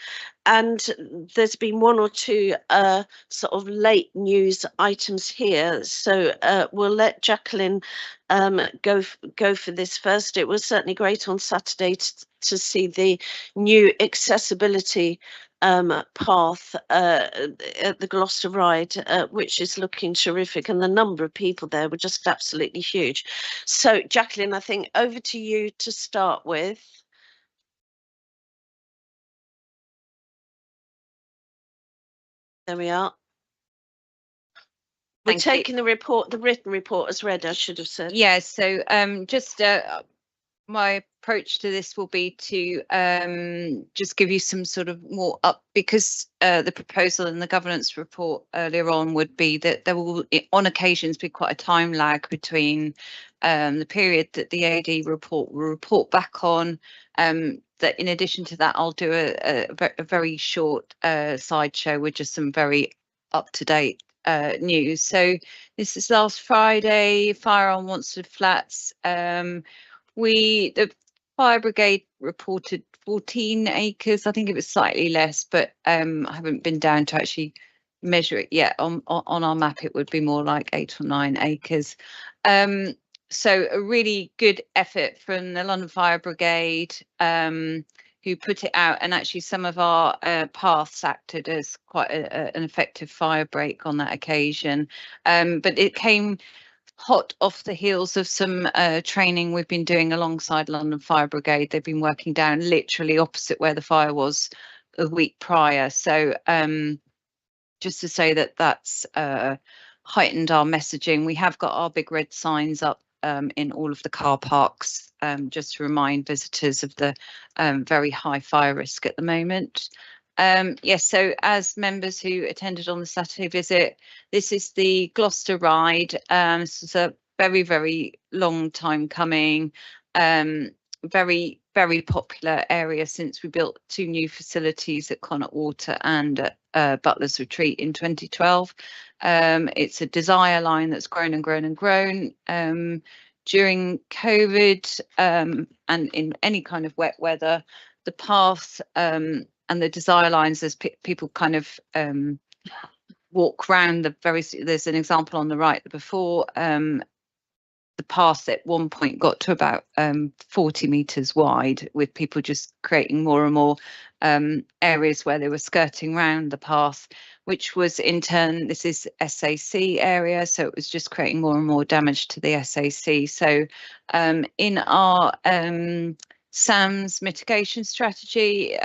and there's been 1 or 2 sort of late news items here. So we'll let Jacqueline go for this first. It was certainly great on Saturday to see the new accessibility path at the Gloucester Ride, which is looking terrific, and the number of people there were just absolutely huge. So Jacqueline, I think over to you to start with. There we are. We're taking the report, the written report as read, I should have said. Yeah, so just my approach to this will be to just give you some sort of more because the proposal in the governance report earlier on would be that there will on occasions be quite a time lag between the period that the AD report will report back on. That in addition to that, I'll do a very short sideshow with just some very up-to-date news. So this is last Friday, fire on Wanstead Flats. The fire brigade reported 14 acres. I think it was slightly less, but I haven't been down to actually measure it yet. On our map, it would be more like 8 or 9 acres. So a really good effort from the London Fire Brigade, who put it out, and actually some of our paths acted as quite an effective fire break on that occasion. But it came hot off the heels of some training we've been doing alongside London Fire Brigade. They've been working down literally opposite where the fire was a week prior. So just to say that that's heightened our messaging. We have got our big red signs up in all of the car parks, just to remind visitors of the very high fire risk at the moment. Yes, so as members who attended on the Saturday visit, this is the Gloucester Ride. This is a very, very long time coming. Very, very popular area since we built 2 new facilities at Connaught Water and at Butler's Retreat in 2012. It's a desire line that's grown and grown and grown. During COVID and in any kind of wet weather, the path and the desire lines, as people kind of walk around there's an example on the right before, the path at one point got to about 40 meters wide, with people just creating more and more areas where they were skirting around the path, which was in turn, this is SAC area, so it was just creating more and more damage to the SAC. So in our SAMS mitigation strategy,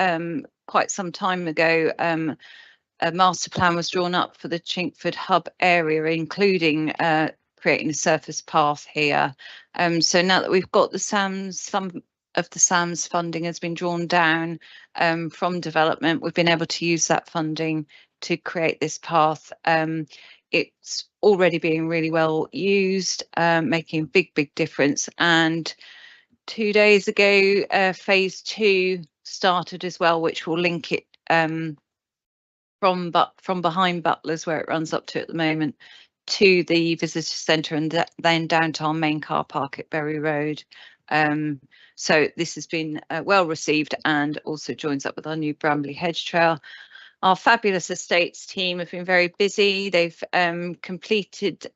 quite some time ago, a master plan was drawn up for the Chinkford hub area, including creating a surface path here. So now that we've got the SAMS, some of the SAMS funding has been drawn down from development, we've been able to use that funding to create this path. It's already being really well used, making a big difference. And 2 days ago, phase 2 started as well, which will link it from behind Butler's, where it runs up to at the moment, to the visitor centre, and then down to our main car park at Bury Road. So this has been well received, and also joins up with our new Bramley Hedge Trail. Our fabulous estates team have been very busy. They've completed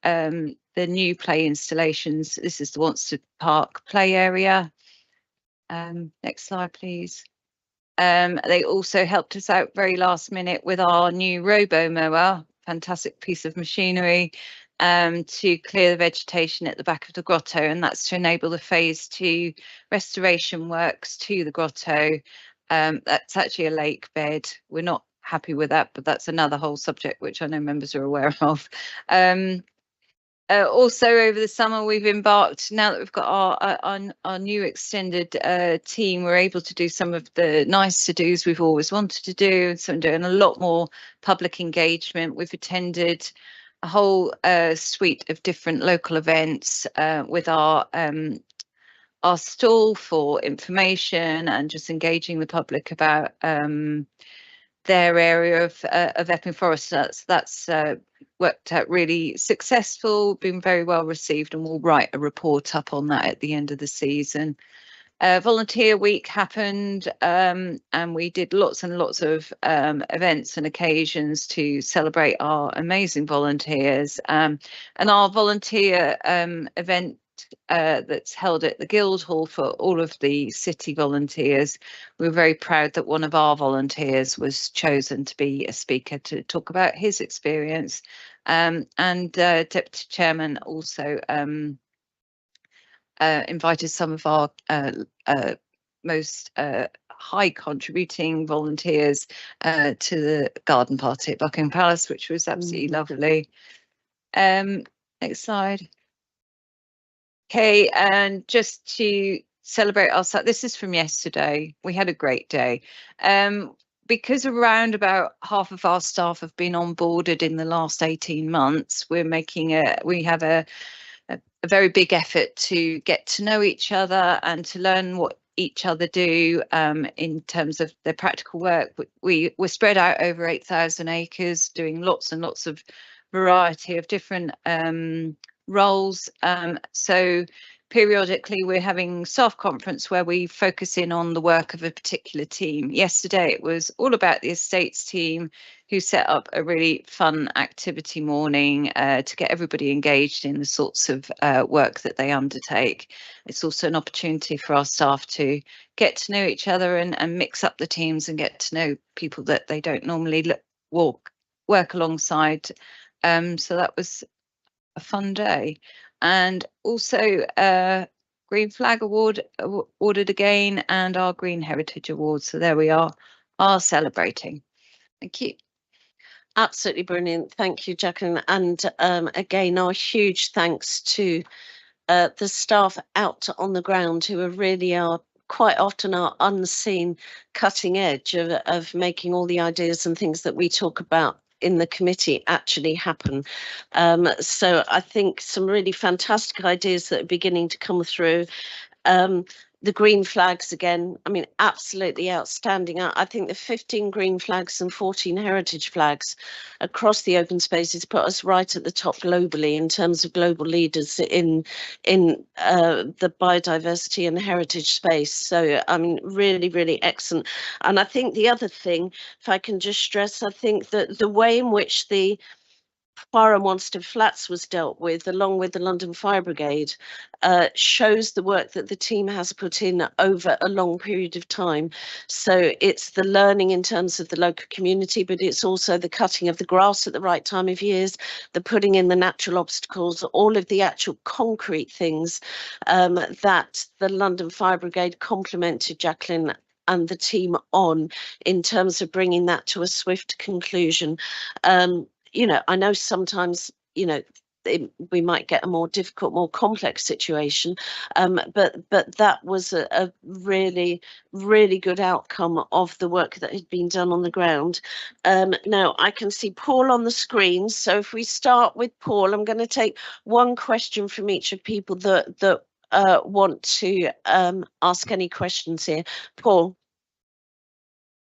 the new play installations. This is the Wanstead Park play area. Next slide, please. They also helped us out very last minute with our new robo mower, fantastic piece of machinery, to clear the vegetation at the back of the grotto, and that's to enable the phase 2 restoration works to the grotto. That's actually a lake bed. We're not happy with that, but that's another whole subject which I know members are aware of. Also over the summer we've embarked, now that we've got our new extended team, we're able to do some of the nice to-dos we've always wanted to do, so I'm doing a lot more public engagement. We've attended a whole suite of different local events with our stall for information and just engaging the public about their area of Epping Forest. That's worked out really successful, been very well received, and we'll write a report up on that at the end of the season. Volunteer Week happened, and we did lots and lots of events and occasions to celebrate our amazing volunteers. And our volunteer event that's held at the Guildhall for all of the city volunteers. We're very proud that one of our volunteers was chosen to be a speaker to talk about his experience. And Deputy Chairman also invited some of our most high contributing volunteers to the garden party at Buckingham Palace, which was absolutely lovely. Next slide. Okay, and just to celebrate our site, this is from yesterday. We had a great day. Because around about half of our staff have been onboarded in the last 18 months, we have a very big effort to get to know each other and to learn what each other do in terms of their practical work. We're spread out over 8,000 acres, doing lots and lots of variety of different roles. So periodically we're having staff conference where we focus in on the work of a particular team. Yesterday it was all about the estates team, who set up a really fun activity morning to get everybody engaged in the sorts of work that they undertake. It's also an opportunity for our staff to get to know each other and mix up the teams and get to know people that they don't normally work alongside. So that was a fun day. And also Green Flag Award awarded again, and our Green Heritage Award. So there we are celebrating. Thank you. Absolutely brilliant. Thank you, Jacqueline. And again, our huge thanks to the staff out on the ground, who are quite often our unseen cutting edge of making all the ideas and things that we talk about in the committee actually happen. So I think some really fantastic ideas that are beginning to come through. The green flags again, I mean, absolutely outstanding. I think the 15 green flags and 14 heritage flags across the open spaces put us right at the top globally in terms of global leaders in the biodiversity and heritage space. So I mean, really, really excellent. And I think the other thing, if I can just stress, I think that the way in which the fire and Wanstead Flats was dealt with, along with the London Fire Brigade, shows the work that the team has put in over a long period of time. So it's the learning in terms of the local community, but it's also the cutting of the grass at the right time of years, the putting in the natural obstacles, all of the actual concrete things that the London Fire Brigade complemented Jacqueline and the team on in terms of bringing that to a swift conclusion. You know, I know sometimes, you know, we might get a more difficult, more complex situation, but that was a really, really good outcome of the work that had been done on the ground. Now I can see Paul on the screen, so if we start with Paul, I'm going to take one question from each of people that want to ask any questions here. Paul.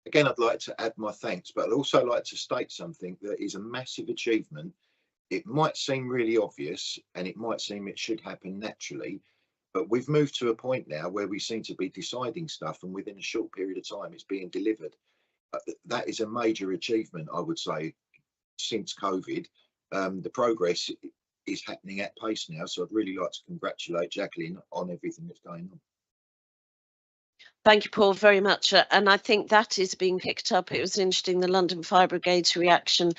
Again, I'd like to add my thanks, but I'd also like to state something that is a massive achievement. It might seem really obvious and it might seem it should happen naturally, but we've moved to a point now where we seem to be deciding stuff and within a short period of time it's being delivered. That is a major achievement, I would say, since COVID. The progress is happening at pace now. So I'd really like to congratulate Jacqueline on everything that's going on. Thank you, Paul, very much. And I think that is being picked up. It was interesting, the London Fire Brigade's reaction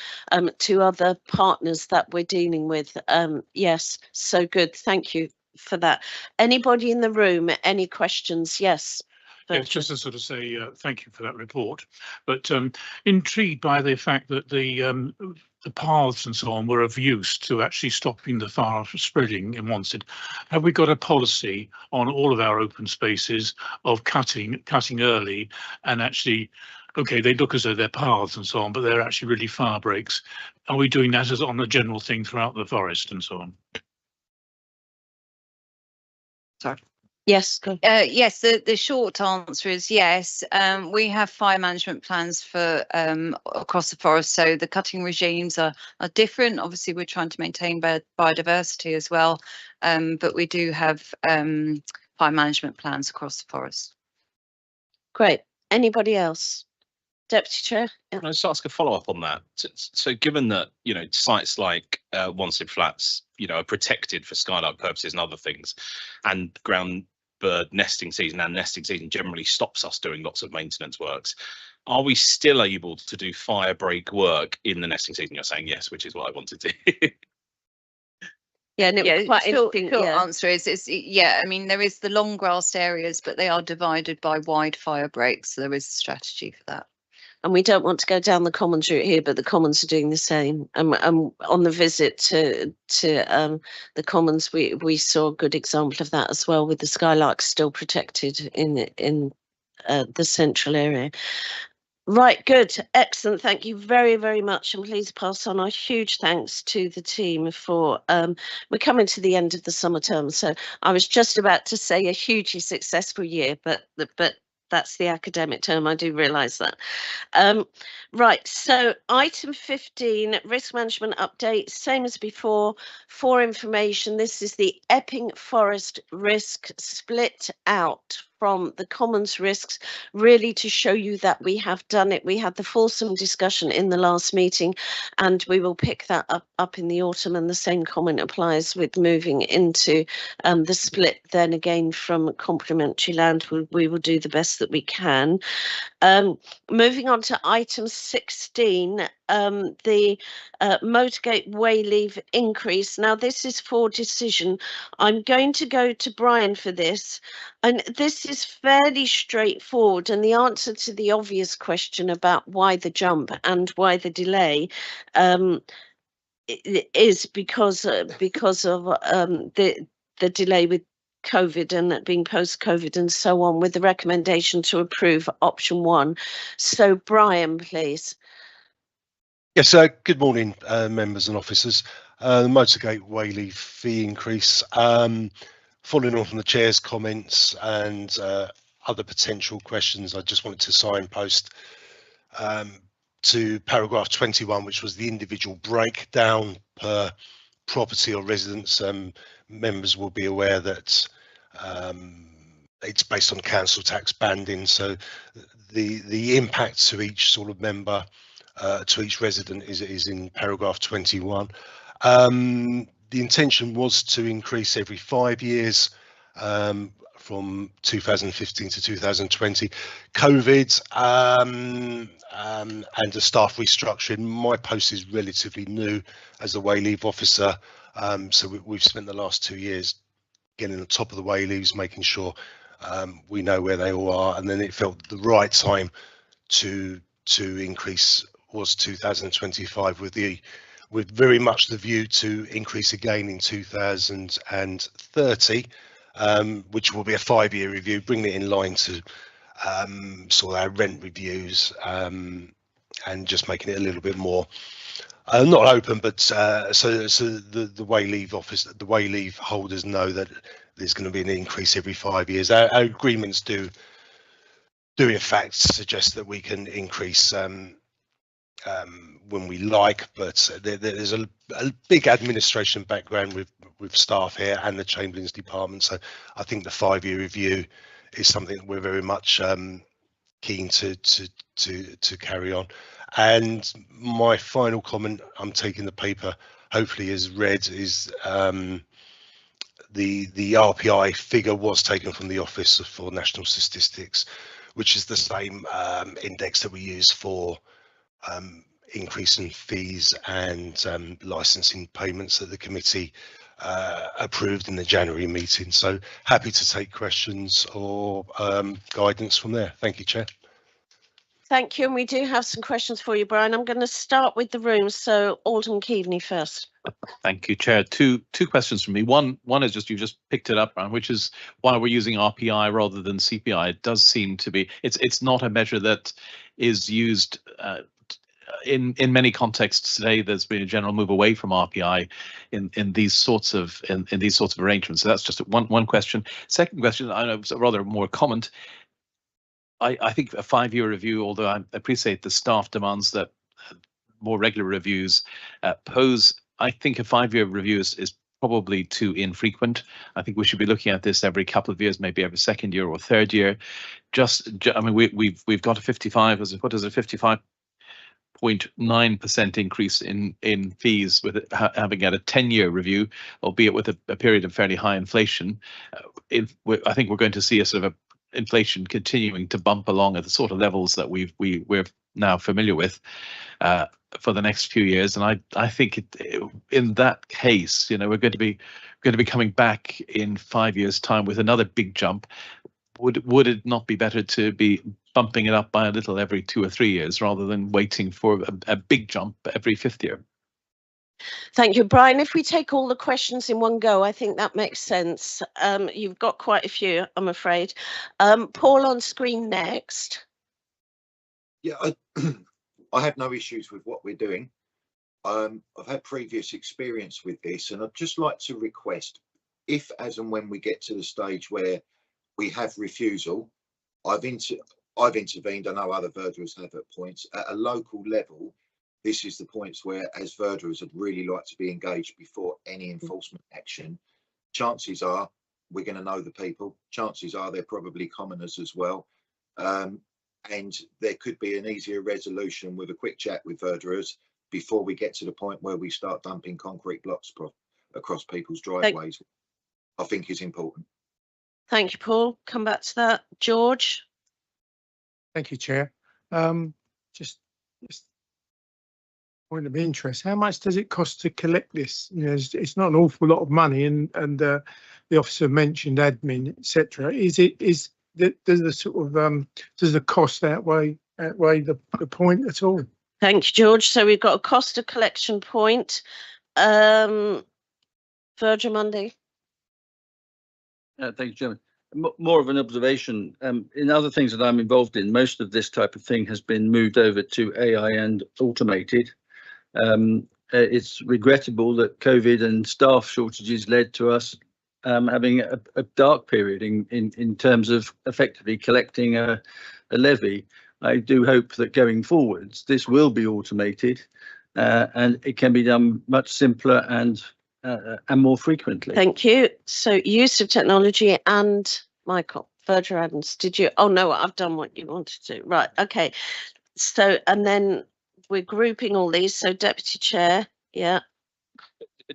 to other partners that we're dealing with. Yes, so good. Thank you for that. Anybody in the room, any questions? Yes. Yeah, just to sort of say thank you for that report, but intrigued by the fact that the paths and so on were of use to actually stopping the fire spreading in Wanstead. Have we got a policy on all of our open spaces of cutting early and actually, okay, they look as though they're paths and so on, but they're actually really fire breaks. Are we doing that as on a general thing throughout the forest and so on? Sorry. Yes, go. Yes, the short answer is yes. We have fire management plans for across the forest, so the cutting regimes are different. Obviously, we're trying to maintain biodiversity as well, but we do have fire management plans across the forest. Great. Anybody else? Deputy Chair? Yeah. Can I just ask a follow up on that? So given that, you know, sites like Wanstead Flats, you know, are protected for skylark purposes and other things, and ground bird nesting season and nesting season generally stops us doing lots of maintenance works, are we still able to do fire break work in the nesting season? You're saying yes, which is what I wanted to hear. Yeah, and it was quite short interesting. Yeah. answer is yeah. I mean, there is the long grassed areas, but they are divided by wide fire breaks. So there is a strategy for that. And we don't want to go down the Commons route here, but the Commons are doing the same. On the visit to the Commons, we saw a good example of that as well, with the skylarks still protected in the central area. Right, good, excellent. Thank you very, very much, and please pass on our huge thanks to the team for. We're coming to the end of the summer term, so I was just about to say a hugely successful year, but that's the academic term. I do realise that. Right, so item 15, risk management update, same as before. For information, this is the Epping Forest risk split out from the Commons risks, really to show you that we have done it. We had the fulsome discussion in the last meeting, and we will pick that up in the autumn, and the same comment applies with moving into the split then again from complementary land. We will do the best that we can. Moving on to item 16, the motorgate way leave increase. Now this is for decision. I'm going to go to Brian for this, and this is fairly straightforward, and the answer to the obvious question about why the jump and why the delay is because of the delay with COVID and being post-COVID and so on, with the recommendation to approve option 1. So Brian, please. Yes, good morning, members and officers. The motorgate way leave fee increase, following on from the chair's comments and other potential questions, I just wanted to signpost to paragraph 21, which was the individual breakdown per property or residence. Members will be aware that it's based on council tax banding, so the impact to each sort of member, to each resident is in paragraph 21. The intention was to increase every 5 years from 2015 to 2020. COVID and the staff restructuring. My post is relatively new as a way leave officer, so we've spent the last 2 years getting on top of the way leaves, making sure we know where they all are, and then it felt the right time to increase was 2025, with very much the view to increase again in 2030, which will be a 5-year review, bringing it in line to sort of our rent reviews, and just making it a little bit more not open, but so the way leave office, the way leave holders know that there's going to be an increase every 5 years. Our agreements do in fact suggest that we can increase when we like, but there's a big administration background with staff here and the Chamberlain's department, so I think the 5-year review is something that we're very much keen to carry on. And my final comment, I'm taking the paper hopefully has read is the RPI figure was taken from the Office for National Statistics, which is the same index that we use for increase in fees and licensing payments that the committee approved in the January meeting. So happy to take questions or guidance from there. Thank you, Chair. Thank you, and we do have some questions for you, Brian. I'm going to start with the room, so Alderman Keaveney first. Thank you, Chair. Two questions from me. One is just, you just picked it up, Brian, which is why we're using RPI rather than CPI. It does seem to be, it's not a measure that is used in many contexts today. There's been a general move away from RPI in these sorts of arrangements. So that's just one question. Second question, I know it's a rather more comment. I think a 5-year review, although I appreciate the staff demands that more regular reviews pose, I think a 5-year review is probably too infrequent. I think we should be looking at this every couple of years, maybe every second year or third year. I mean, we've got a 55.9% increase in fees with it, having had a 10-year review, albeit with a period of fairly high inflation. I think we're going to see a sort of inflation continuing to bump along at the sort of levels that we're now familiar with for the next few years, and I think in that case, you know, we're going to be coming back in 5 years' time with another big jump. Would it not be better to be bumping it up by a little every 2 or 3 years rather than waiting for a big jump every 5th year? Thank you, Brian. If we take all the questions in one go, I think that makes sense. You've got quite a few, I'm afraid. Paul on screen next. Yeah, I have no issues with what we're doing. I've had previous experience with this, and I'd just like to request, if as and when we get to the stage where we have refusal, I've intervened, I know other verderers have at points, at a local level. This is the points where, as verderers, I'd really like to be engaged before any enforcement action. Chances are we're going to know the people. Chances are they're probably commoners as well. And there could be an easier resolution with a quick chat with verderers before we get to the point where we start dumping concrete blocks across people's driveways. I think is important. Thank you, Paul. Come back to that. George. Thank you, Chair. Just point of interest, how much does it cost to collect this? You know, it's not an awful lot of money, and the officer mentioned admin, etc. Does the cost outweigh the point at all? Thank you, George. So we've got a cost of collection point. Virgil Mundy. Thank you, Chairman. More of an observation. In other things that I'm involved in, most of this type of thing has been moved over to AI and automated. It's regrettable that COVID and staff shortages led to us having a dark period in terms of effectively collecting a levy. I do hope that going forwards this will be automated and it can be done much simpler and more frequently. Thank you. So use of technology, and Michael, Virgil Adams, did you? Oh no, I've done what you wanted to. Right, okay. So, and then we're grouping all these. So Deputy Chair, yeah.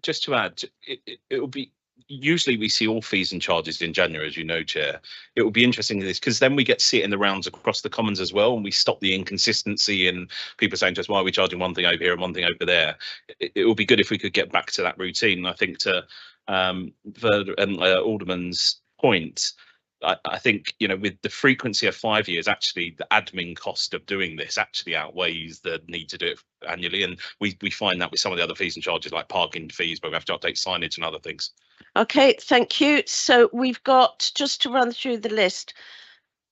Just to add, it will be, usually we see all fees and charges in January, as you know, Chair. It will be interesting in this because then we get to see it in the rounds across the Commons as well, and we stop the inconsistency in people saying to us, why are we charging one thing over here and one thing over there? It will be good if we could get back to that routine. I think to Alderman's point, I think, you know, with the frequency of 5 years, actually the admin cost of doing this actually outweighs the need to do it annually, and we find that with some of the other fees and charges like parking fees, but we have to update signage and other things. Okay, thank you. So we've got, just to run through the list,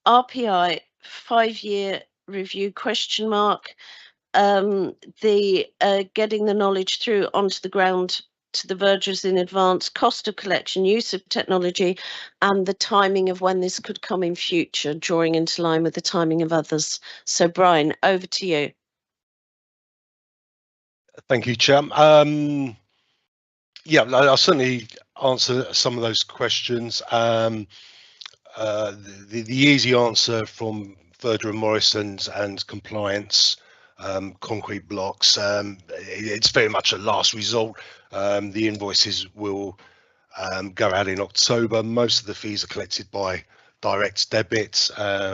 RPI 5-year review question mark, the getting the knowledge through onto the ground to the vergers in advance, cost of collection, use of technology, and the timing of when this could come in future, drawing into line with the timing of others. So Brian, over to you. Thank you, Chair. Yeah, I'll certainly answer some of those questions. The easy answer from Verder and Morrison's and compliance concrete blocks. It's very much a last resort. The invoices will go out in October. Most of the fees are collected by direct debit.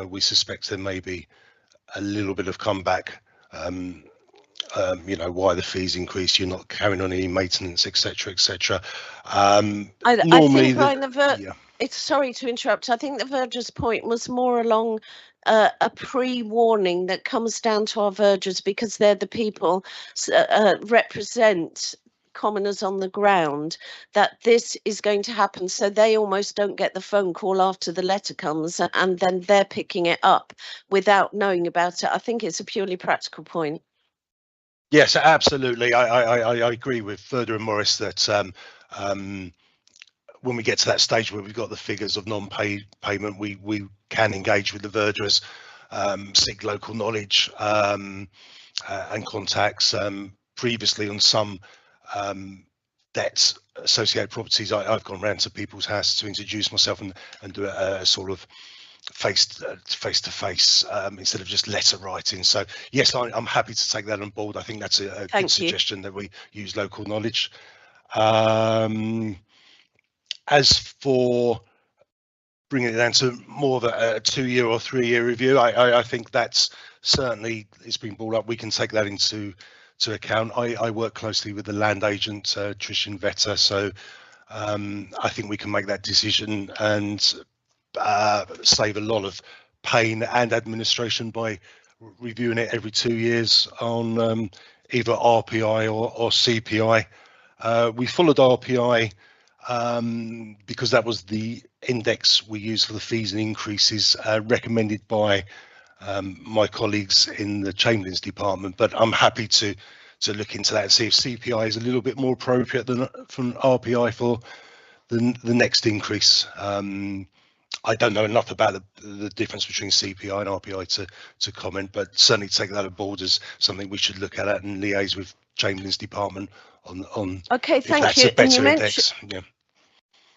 We suspect there may be a little bit of comeback. You know, why the fees increase, you're not carrying on any maintenance, etc., etc. Normally, I think, Brian, it's sorry to interrupt. I think the verger's point was more along a pre-warning that comes down to our vergers, because they're the people represent commoners on the ground, that this is going to happen, so they almost don't get the phone call after the letter comes, and then they're picking it up without knowing about it. I think it's a purely practical point. Yes, absolutely. I agree with Further and Morris that when we get to that stage where we've got the figures of non-payment, we can engage with the vergers, seek local knowledge and contacts. Previously on some debts associated properties, I've gone round to people's houses to introduce myself and do a sort of face to face instead of just letter writing. So yes, I'm happy to take that on board. I think that's a good suggestion that we use local knowledge. As for bringing it down to more of a 2-year or 3-year review, I think that's certainly, it's been brought up. We can take that into account. I work closely with the land agent, Trishan Vetter, so I think we can make that decision and save a lot of pain and administration by reviewing it every 2 years on either RPI or CPI. We followed RPI because that was the index we use for the fees and increases recommended by my colleagues in the Chamberlain's department, but I'm happy to look into that and see if CPI is a little bit more appropriate than from RPI for the next increase. I don't know enough about the difference between CPI and RPI to comment, but certainly take that on board as something we should look at and liaise with Chamberlain's department on okay, if that's a better index. Yeah.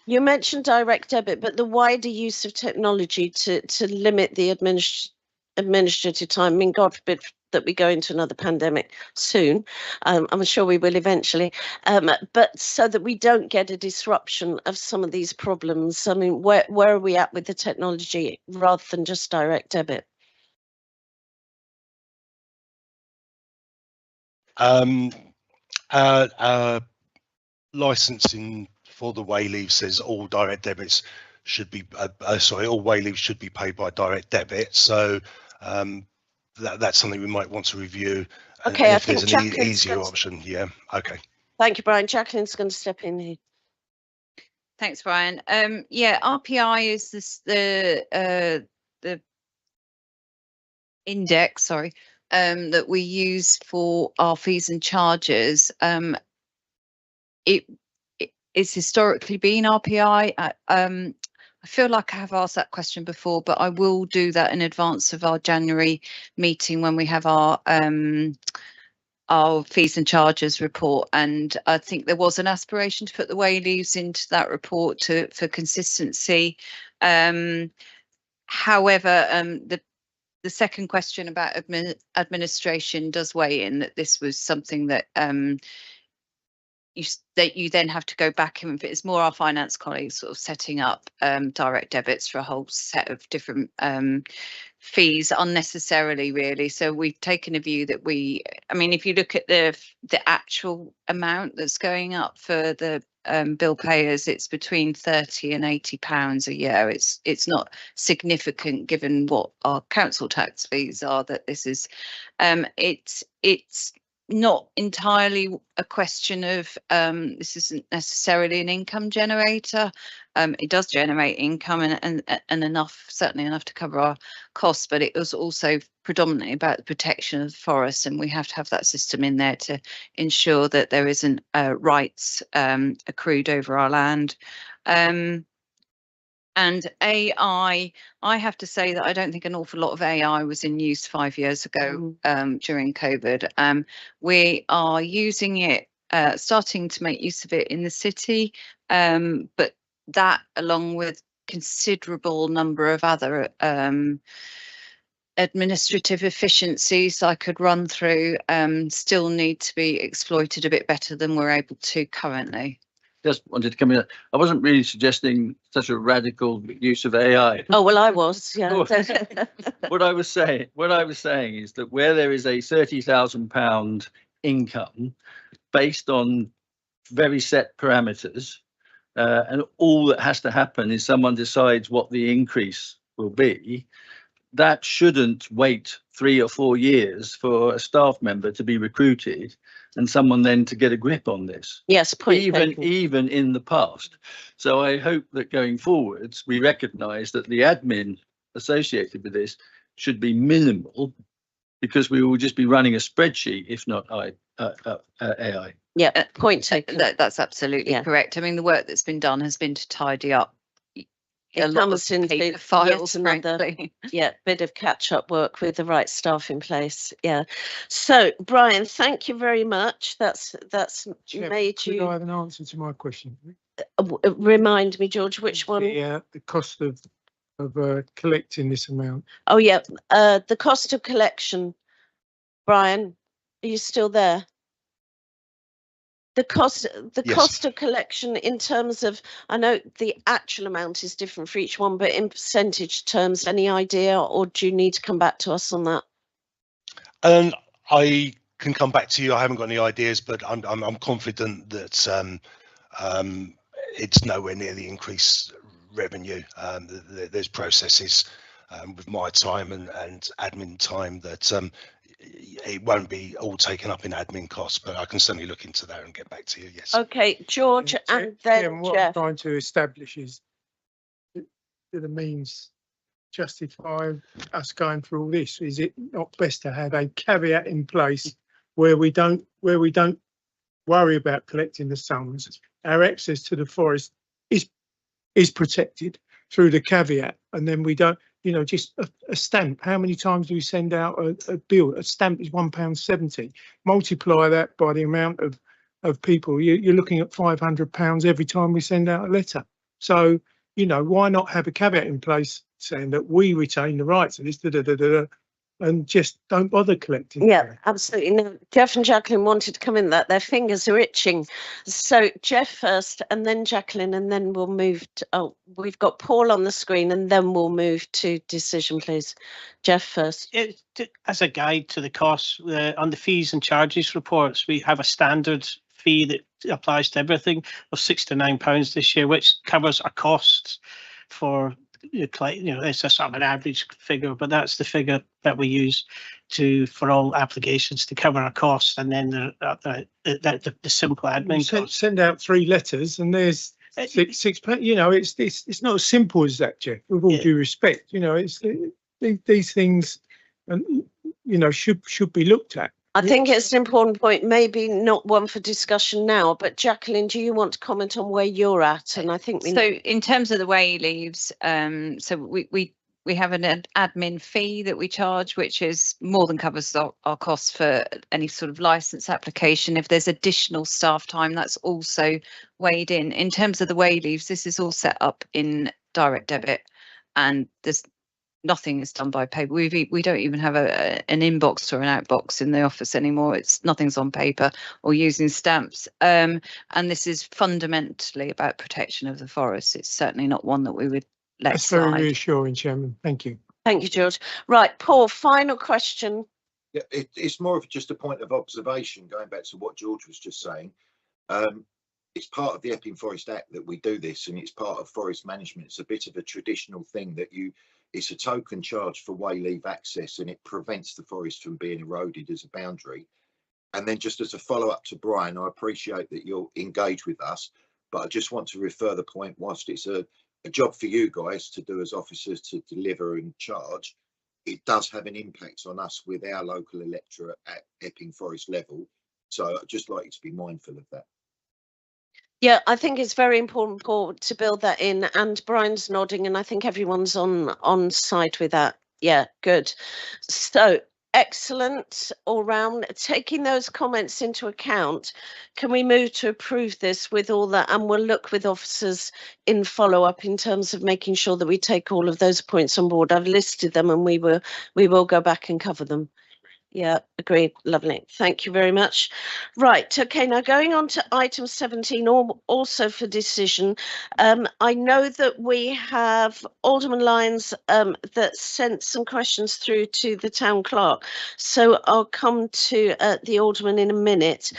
You mentioned direct debit, but the wider use of technology to limit the administrative time. I mean, God forbid that we go into another pandemic soon. I'm sure we will eventually. But so that we don't get a disruption of some of these problems. I mean, where are we at with the technology rather than just direct debit? Licensing for the way leave says all direct debits should be all way leaves should be paid by direct debit, so that's something we might want to review. Okay, and I if think there's an easier option. Yeah, okay, thank you, Brian. Jacqueline's going to step in here. Thanks, Brian. Yeah, RPI is the index, sorry, that we use for our fees and charges. It's historically been RPI. I feel like I have asked that question before, but I will do that in advance of our January meeting when we have our fees and charges report. And I think there was an aspiration to put the way leaves into that report for consistency. However, the second question about administration does weigh in that this was something that you then have to go back, and it's more our finance colleagues sort of setting up direct debits for a whole set of different fees unnecessarily, really. So we've taken a view that I mean, if you look at the actual amount that's going up for the bill payers, it's between £30 and £80 a year. It's not significant given what our council tax fees are. That this is it's not entirely a question of this isn't necessarily an income generator. It does generate income and enough, certainly enough to cover our costs, but it was also predominantly about the protection of the forest, and we have to have that system in there to ensure that there isn't rights accrued over our land. And AI, I have to say that I don't think an awful lot of AI was in use 5 years ago during COVID. We are using it, starting to make use of it in the city, but that along with considerable number of other administrative efficiencies I could run through still need to be exploited a bit better than we're able to currently. Just wanted to come in. I wasn't really suggesting such a radical use of AI. Oh, well, I was, yeah. What I was saying is that where there is a £30,000 income based on very set parameters, and all that has to happen is someone decides what the increase will be, that shouldn't wait 3 or 4 years for a staff member to be recruited and someone then to get a grip on this. Yes, even in the past. So I hope that going forwards, we recognise that the admin associated with this should be minimal, because we will just be running a spreadsheet if not AI. Yeah, point taken. That's absolutely correct. I mean, the work that's been done has been to tidy up a lot of paper files, frankly. Yeah, bit of catch-up work with the right staff in place. Yeah. So, Brian, thank you very much. That's Chair, made you. Could I have an answer to my question? Remind me, George, which one? The cost of collecting this amount. Oh, yeah. The cost of collection. Brian, are you still there? The cost of collection in terms of, I know the actual amount is different for each one, but in percentage terms, any idea, or do you need to come back to us on that? I can come back to you. I haven't got any ideas, but I'm confident that it's nowhere near the increased revenue. There's processes with my time and admin time that it won't be all taken up in admin costs, but I can certainly look into that and get back to you. Yes. Okay, George, and then what Jeff. I'm trying to establish is, do the means justify us going through all this? Is it not best to have a caveat in place where we don't worry about collecting the sums? Our access to the forest is protected through the caveat, and then we don't, just a stamp. How many times do we send out a bill? A stamp is £1.70. Multiply that by the amount of people. You're looking at £500 every time we send out a letter. So, why not have a caveat in place saying that we retain the rights to this, and just don't bother collecting? Yeah, absolutely. No, Jeff and Jacqueline wanted to come in, that their fingers are itching. So Jeff first, and then Jacqueline, and then we'll move to, we've got Paul on the screen, and then we'll move to decision, please. Jeff first. As a guide to the costs on the fees and charges reports, we have a standard fee that applies to everything of £69 this year, which covers our costs for, it's a sort of an average figure, but that's the figure that we use for all applications to cover our costs, and then the simple admin costs. Send out 3 letters, and there's six. It's not as simple as that, Jeff. With all due respect, it's these things, should be looked at. I think it's an important point, maybe not one for discussion now, but Jacqueline, do you want to comment on where you're at? And I think in terms of the way leaves, so we have an admin fee that we charge, which is more than covers our costs for any sort of license application. If there's additional staff time, that's also weighed in. In terms of the way leaves, this is all set up in direct debit, and there's nothing is done by paper. We don't even have an inbox or an outbox in the office anymore. Nothing's on paper or using stamps. And this is fundamentally about protection of the forest. It's certainly not one that we would let slide. That's very reassuring, Chairman. Thank you. Thank you, George. Right, Paul, final question. Yeah, it's more of just a point of observation, going back to what George was just saying. It's part of the Epping Forest Act that we do this, and it's part of forest management. It's a bit of a traditional thing that it's a token charge for way leave access, and it prevents the forest from being eroded as a boundary. And then just as a follow-up to Brian, I appreciate that you'll engage with us, but I just want to refer the point, whilst it's a job for you guys to do as officers to deliver and charge, it does have an impact on us with our local electorate at Epping Forest level. So I'd just like you to be mindful of that. Yeah, I think it's very important, Paul, to build that in, and Brian's nodding, and I think everyone's on side with that. Yeah, good. So excellent all round. Taking those comments into account, can we move to approve this with all that? And we'll look with officers in follow up in terms of making sure that we take all of those points on board. I've listed them and we will go back and cover them. Yeah, agreed. Lovely. Thank you very much. Right. Okay. Now going on to item 17, also for decision. I know that we have Alderman Lyons that sent some questions through to the town clerk. So I'll come to the Alderman in a minute.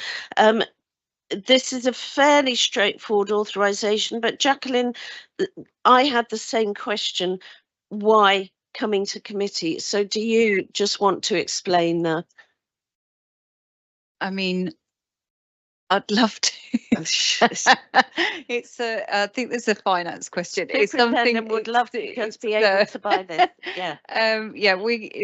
This is a fairly straightforward authorisation, but Jacqueline, I had the same question. Why coming to committee? So do you just want to explain that? I mean, I'd love to. It's I think there's a finance question. It's something would love to be able to buy this. Yeah. Yeah,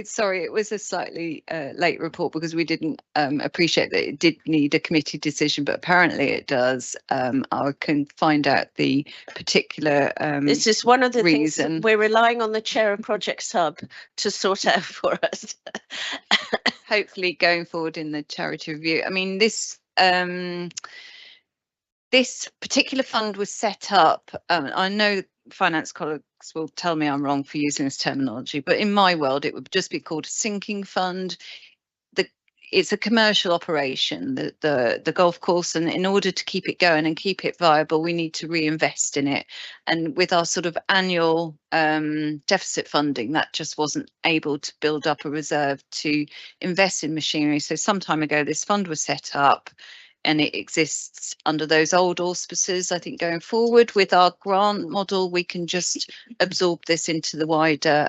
sorry, it was a slightly late report because we didn't appreciate that it did need a committee decision, but apparently it does. I can find out the particular this is one of the reason. Things we're relying on the chair of Projects Hub to sort out for us. Hopefully going forward in the charity review. I mean, this particular fund was set up, I know finance colleagues will tell me I'm wrong for using this terminology, but in my world it would just be called a sinking fund. It's a commercial operation, the golf course, and in order to keep it going and keep it viable, we need to reinvest in it. And with our sort of annual deficit funding, that just wasn't able to build up a reserve to invest in machinery. So some time ago, this fund was set up, and it exists under those old auspices. I think going forward with our grant model, we can just absorb this into the wider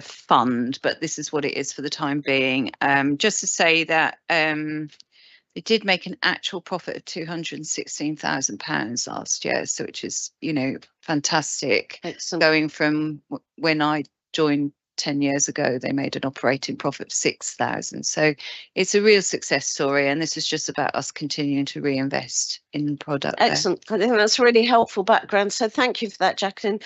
fund, but this is what it is for the time being. Just to say that it did make an actual profit of £216,000 last year, so which is, fantastic. Excellent. Going from when I joined 10 years ago, they made an operating profit of 6,000. So it's a real success story, and this is just about us continuing to reinvest in the product. Excellent. I think that's really helpful background. So thank you for that, Jacqueline.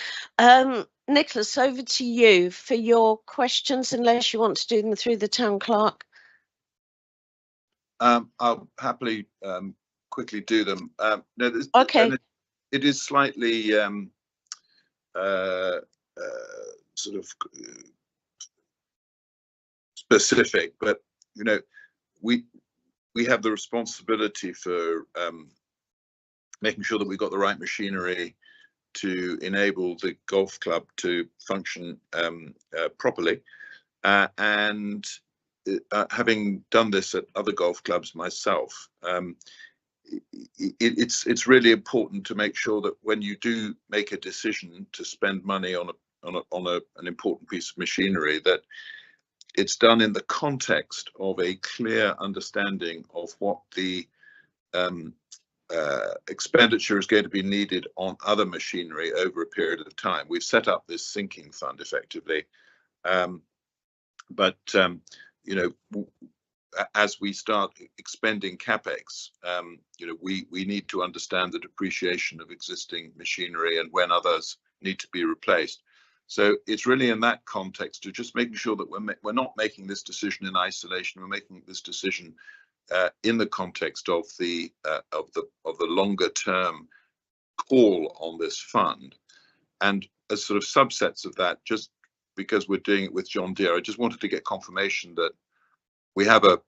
Nicholas, over to you for your questions, unless you want to do them through the town clerk. I'll happily quickly do them. No, okay. It is slightly sort of specific, but we have the responsibility for making sure that we've got the right machinery to enable the golf club to function properly, and having done this at other golf clubs myself, it's really important to make sure that when you do make a decision to spend money on an important piece of machinery, that it's done in the context of a clear understanding of what the expenditure is going to be needed on other machinery over a period of time. We've set up this sinking fund effectively, but as we start expending capex, we need to understand the depreciation of existing machinery and when others need to be replaced. So it's really in that context to just making sure that we're not making this decision in isolation. We're making this decision in the context of the longer term call on this fund, and as sort of subsets of that, just because we're doing it with John Deere, I just wanted to get confirmation that we have a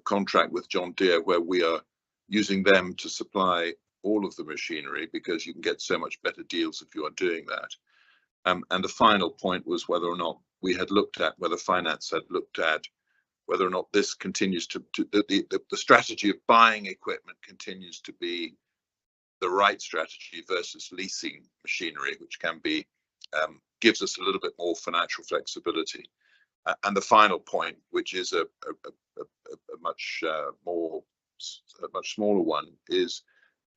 contract with John Deere where we are using them to supply all of the machinery, because you can get so much better deals if you are doing that. And the final point was whether or not we had looked at, whether finance had looked at whether or not this continues to the strategy of buying equipment continues to be the right strategy versus leasing machinery, which can be gives us a little bit more financial flexibility. And the final point, which is a much smaller one, is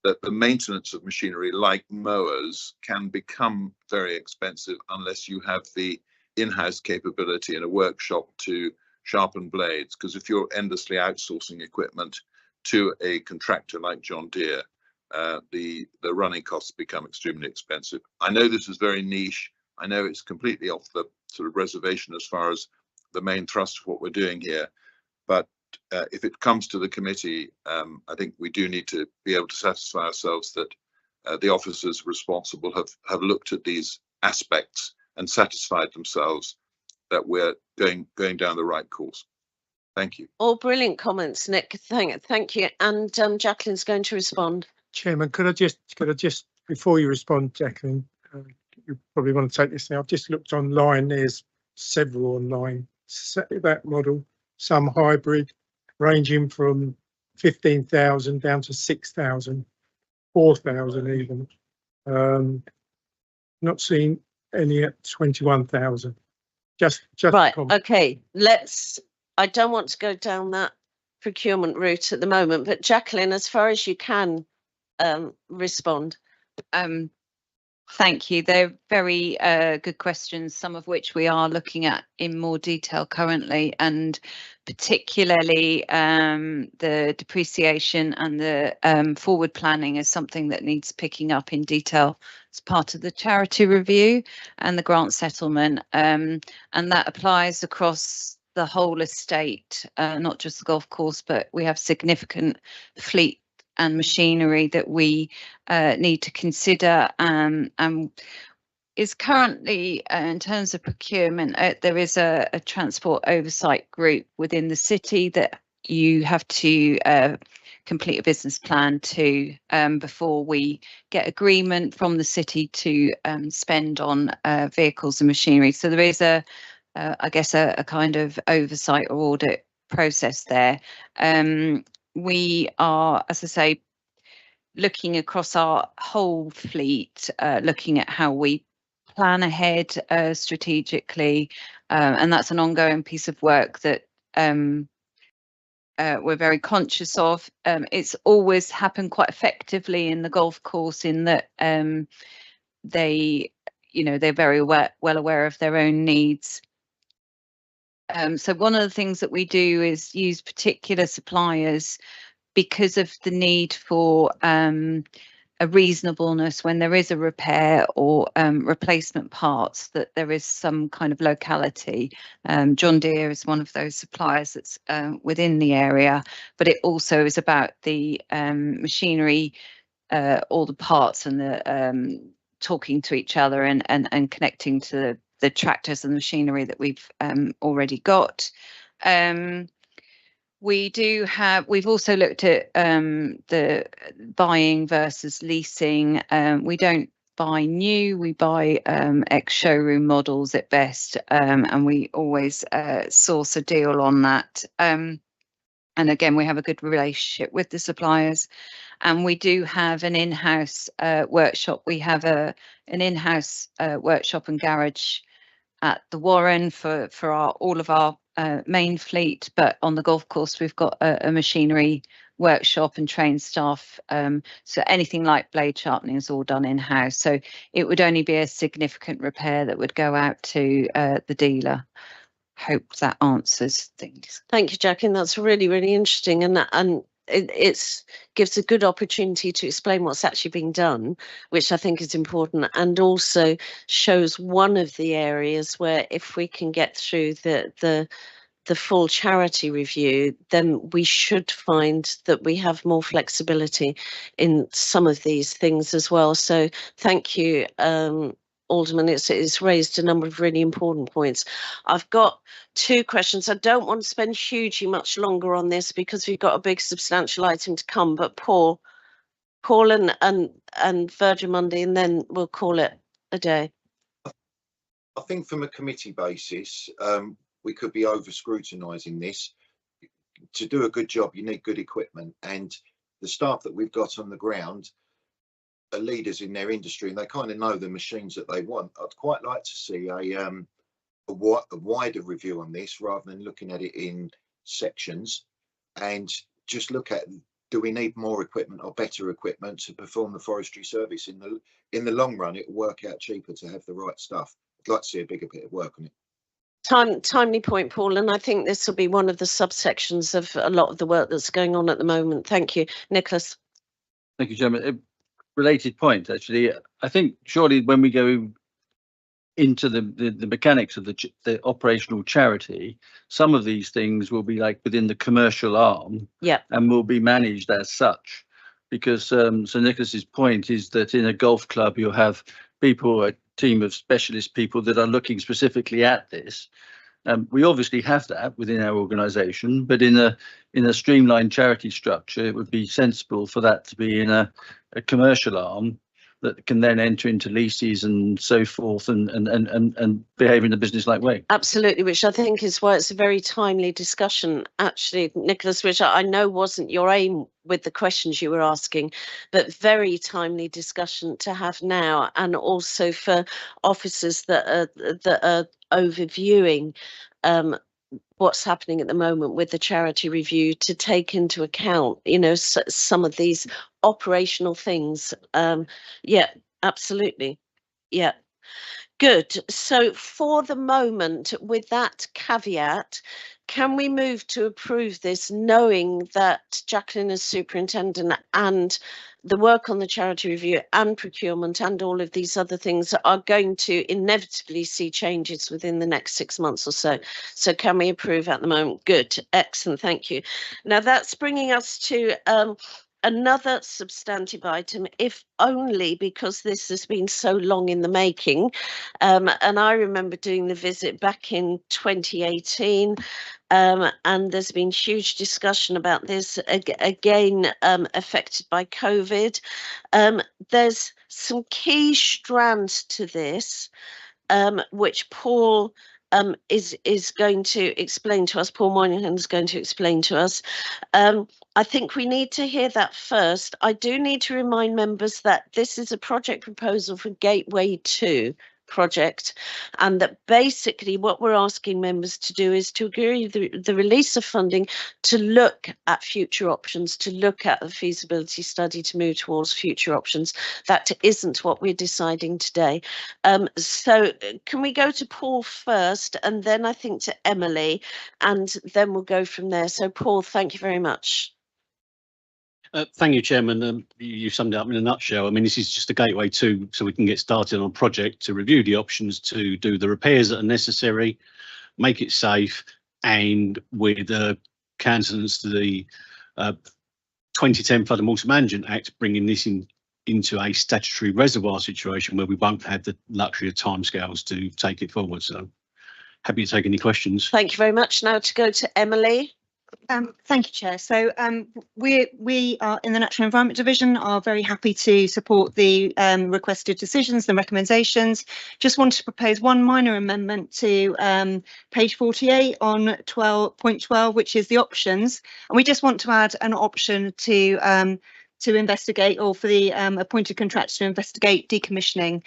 that the maintenance of machinery like mowers can become very expensive unless you have the in-house capability in a workshop to sharpen blades, because if you're endlessly outsourcing equipment to a contractor like John Deere, the running costs become extremely expensive. I know this is very niche. I know it's completely off the sort of reservation as far as the main thrust of what we're doing here. But if it comes to the committee, I think we do need to be able to satisfy ourselves that the officers responsible have looked at these aspects and satisfied themselves that we're going down the right course. Thank you. All brilliant comments, Nick. Thank you. And Jacqueline's going to respond. Chairman, could I just before you respond, Jacqueline, you probably want to take this now. I've just looked online. There's several online that model, some hybrid, ranging from 15,000 down to 6,000, 4,000 even. Not seeing any at 21,000. Just right. Okay. I don't want to go down that procurement route at the moment, but Jacqueline, as far as you can, respond. Thank you. They're very good questions, some of which we are looking at in more detail currently, and particularly the depreciation and the forward planning is something that needs picking up in detail as part of the charity review and the grant settlement, and that applies across the whole estate, not just the golf course, but we have significant fleet and machinery that we need to consider, and is currently in terms of procurement, there is a transport oversight group within the city that you have to complete a business plan to before we get agreement from the city to spend on vehicles and machinery. So there is I guess a kind of oversight or audit process there. We are, as I say, looking across our whole fleet, looking at how we plan ahead strategically, and that's an ongoing piece of work that we're very conscious of. It's always happened quite effectively in the golf course in that they're very well aware of their own needs. So one of the things that we do is use particular suppliers because of the need for a reasonableness when there is a repair or replacement parts, that there is some kind of locality. John Deere is one of those suppliers that's within the area, but it also is about the machinery, all the parts and the talking to each other and connecting to the tractors and machinery that we've already got. We've also looked at the buying versus leasing. We don't buy new, we buy ex-showroom models at best, and we always source a deal on that. And again, we have a good relationship with the suppliers, and we do have an in-house workshop. We have an in-house workshop and garage at the Warren for all of our main fleet, but on the golf course we've got a machinery workshop and trained staff, so anything like blade sharpening is all done in-house, so it would only be a significant repair that would go out to the dealer. Hope that answers things. Thank you, Jacqueline. That's really, really interesting, and it gives a good opportunity to explain what's actually being done, which I think is important, and also shows one of the areas where if we can get through the full charity review, then we should find that we have more flexibility in some of these things as well. So thank you, Alderman. It's raised a number of really important points. I've got two questions. I don't want to spend hugely much longer on this because we've got a big substantial item to come, but Paul and Virgin Monday, and then we'll call it a day. I think from a committee basis, we could be over scrutinising this. To do a good job, you need good equipment, and the staff that we've got on the ground are leaders in their industry, and they kind of know the machines that they want. I'd quite like to see a wider review on this rather than looking at it in sections, and just look at, do we need more equipment or better equipment to perform the forestry service? In the long run, it will work out cheaper to have the right stuff. I'd like to see a bigger bit of work on it. Timely point, Paul, and I think this will be one of the subsections of a lot of the work that's going on at the moment. Thank you, Nicholas. Thank you, Chairman. Related point, actually. I think surely when we go into the mechanics of the operational charity, some of these things will be like within the commercial arm, and will be managed as such. Because Sir Nicholas's point is that in a golf club you'll have people, a team of specialist people that are looking specifically at this. We obviously have that within our organisation, but in a streamlined charity structure, it would be sensible for that to be in a commercial arm that can then enter into leases and so forth and behave in a business-like way. Absolutely, which I think is why it's a very timely discussion, actually, Nicholas, which I know wasn't your aim with the questions you were asking, but very timely discussion to have now, and also for officers that are overviewing what's happening at the moment with the charity review, to take into account, you know, some of these operational things. Yeah, absolutely. Yeah. Good. So for the moment, with that caveat, can we move to approve this, knowing that Jacqueline as superintendent and the work on the charity review and procurement and all of these other things are going to inevitably see changes within the next 6 months or so? So can we approve at the moment? Good. Excellent. Thank you. Now that's bringing us to another substantive item, if only because this has been so long in the making. And I remember doing the visit back in 2018, and there's been huge discussion about this, again, affected by COVID. There's some key strands to this, which Paul is going to explain to us. Paul Moynihan is going to explain to us. I think we need to hear that first. I do need to remind members that this is a project proposal for Gateway 2 project, and that basically what we're asking members to do is to agree the release of funding to look at future options, to look at a feasibility study to move towards future options. That isn't what we're deciding today. So can we go to Paul first, and then I think to Emily, and then we'll go from there. So Paul, thank you very much. Thank you, Chairman. You summed it up in a nutshell. I mean, this is just a gateway to, so we can get started on a project to review the options to do the repairs that are necessary, make it safe, and with consonance to the 2010 Flood and Water Management Act, bringing this into a statutory reservoir situation where we won't have the luxury of timescales to take it forward. So happy to take any questions. Thank you very much. Now to go to Emily. Thank you, Chair. So we are in the Natural Environment Division are very happy to support the requested decisions and recommendations. Just wanted to propose one minor amendment to page 48 on 12.12, which is the options. And we just want to add an option to investigate, or for the appointed contractor to investigate decommissioning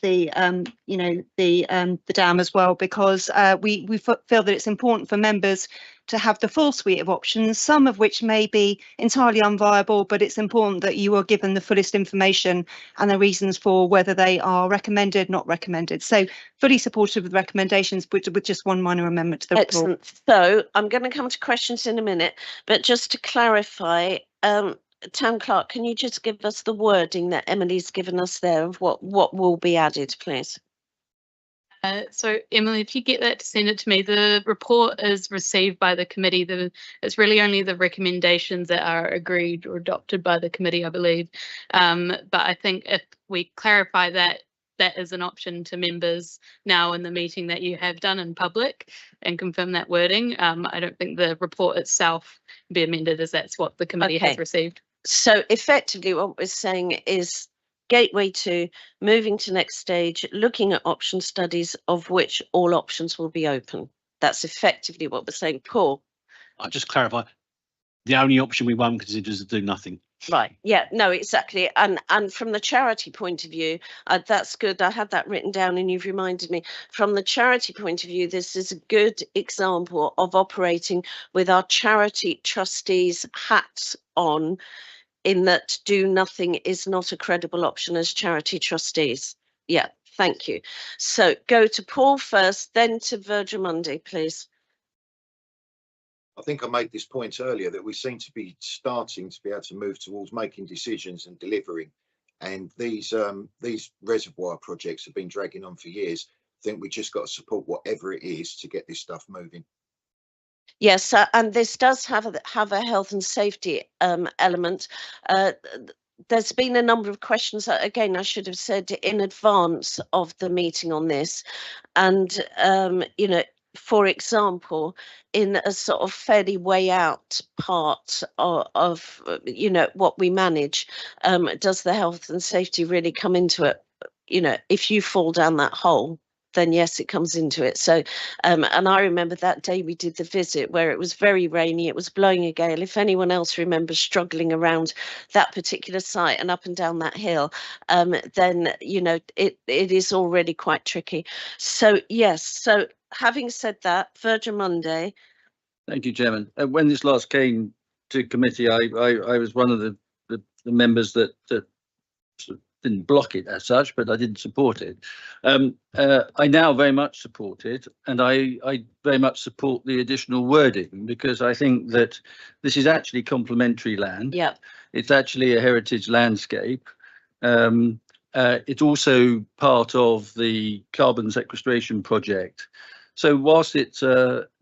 the dam as well, because we feel that it's important for members to have the full suite of options, some of which may be entirely unviable, but it's important that you are given the fullest information and the reasons for whether they are recommended, not recommended. So fully supportive of the recommendations, but with just one minor amendment to the report. Excellent. So I'm going to come to questions in a minute, but just to clarify, Town Clerk, can you just give us the wording that Emily's given us there of what will be added, please? So Emily, if you get that to send it to me. The report is received by the committee. It's really only the recommendations that are agreed or adopted by the committee, I believe. But I think if we clarify that is an option to members now in the meeting that you have done in public, and confirm that wording, I don't think the report itself be amended, as that's what the committee has received. So effectively what we're saying is Gateway 2, moving to next stage, looking at option studies of which all options will be open. That's effectively what we're saying. Paul? I'll just clarify. The only option we won't consider is to do nothing. Right. Yeah, no, exactly. And from the charity point of view, that's good. I had that written down and you've reminded me. From the charity point of view, this is a good example of operating with our charity trustees' hats on, in that do nothing is not a credible option as charity trustees. Yeah, thank you. So go to Paul first, then to Virgil Mundy, please. I think I made this point earlier that we seem to be starting to be able to move towards making decisions and delivering And these reservoir projects have been dragging on for years. I think we just got to support whatever it is to get this stuff moving. Yes, and this does have a health and safety element. There's been a number of questions that, again, I should have said in advance of the meeting on this. And, you know, for example, in a sort of fairly way out part of you know, what we manage, does the health and safety really come into it? You know, if you fall down that hole, then yes, it comes into it. So, and I remember that day we did the visit where it was very rainy, it was blowing a gale. If anyone else remembers struggling around that particular site and up and down that hill, then, you know, it is already quite tricky. So, yes, so having said that, Virgin Monday. Thank you, Chairman. When this last came to committee, I was one of the members that didn't block it as such, but I didn't support it. I now very much support it, and I very much support the additional wording, because I think that this is actually complementary land. Yeah. It's actually a heritage landscape. It's also part of the carbon sequestration project. So whilst it's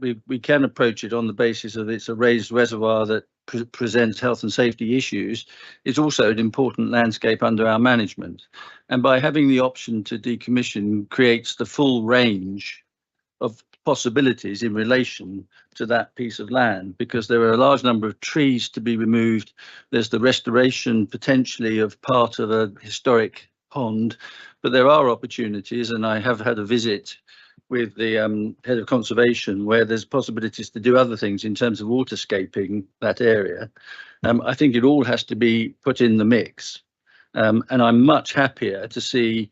we can approach it on the basis of it's a raised reservoir that presents health and safety issues, it's also an important landscape under our management. And by having the option to decommission creates the full range of possibilities in relation to that piece of land, because there are a large number of trees to be removed. There's the restoration potentially of part of a historic pond, but there are opportunities, and I have had a visit with the head of conservation where there's possibilities to do other things in terms of waterscaping that area. I think it all has to be put in the mix, and I'm much happier to see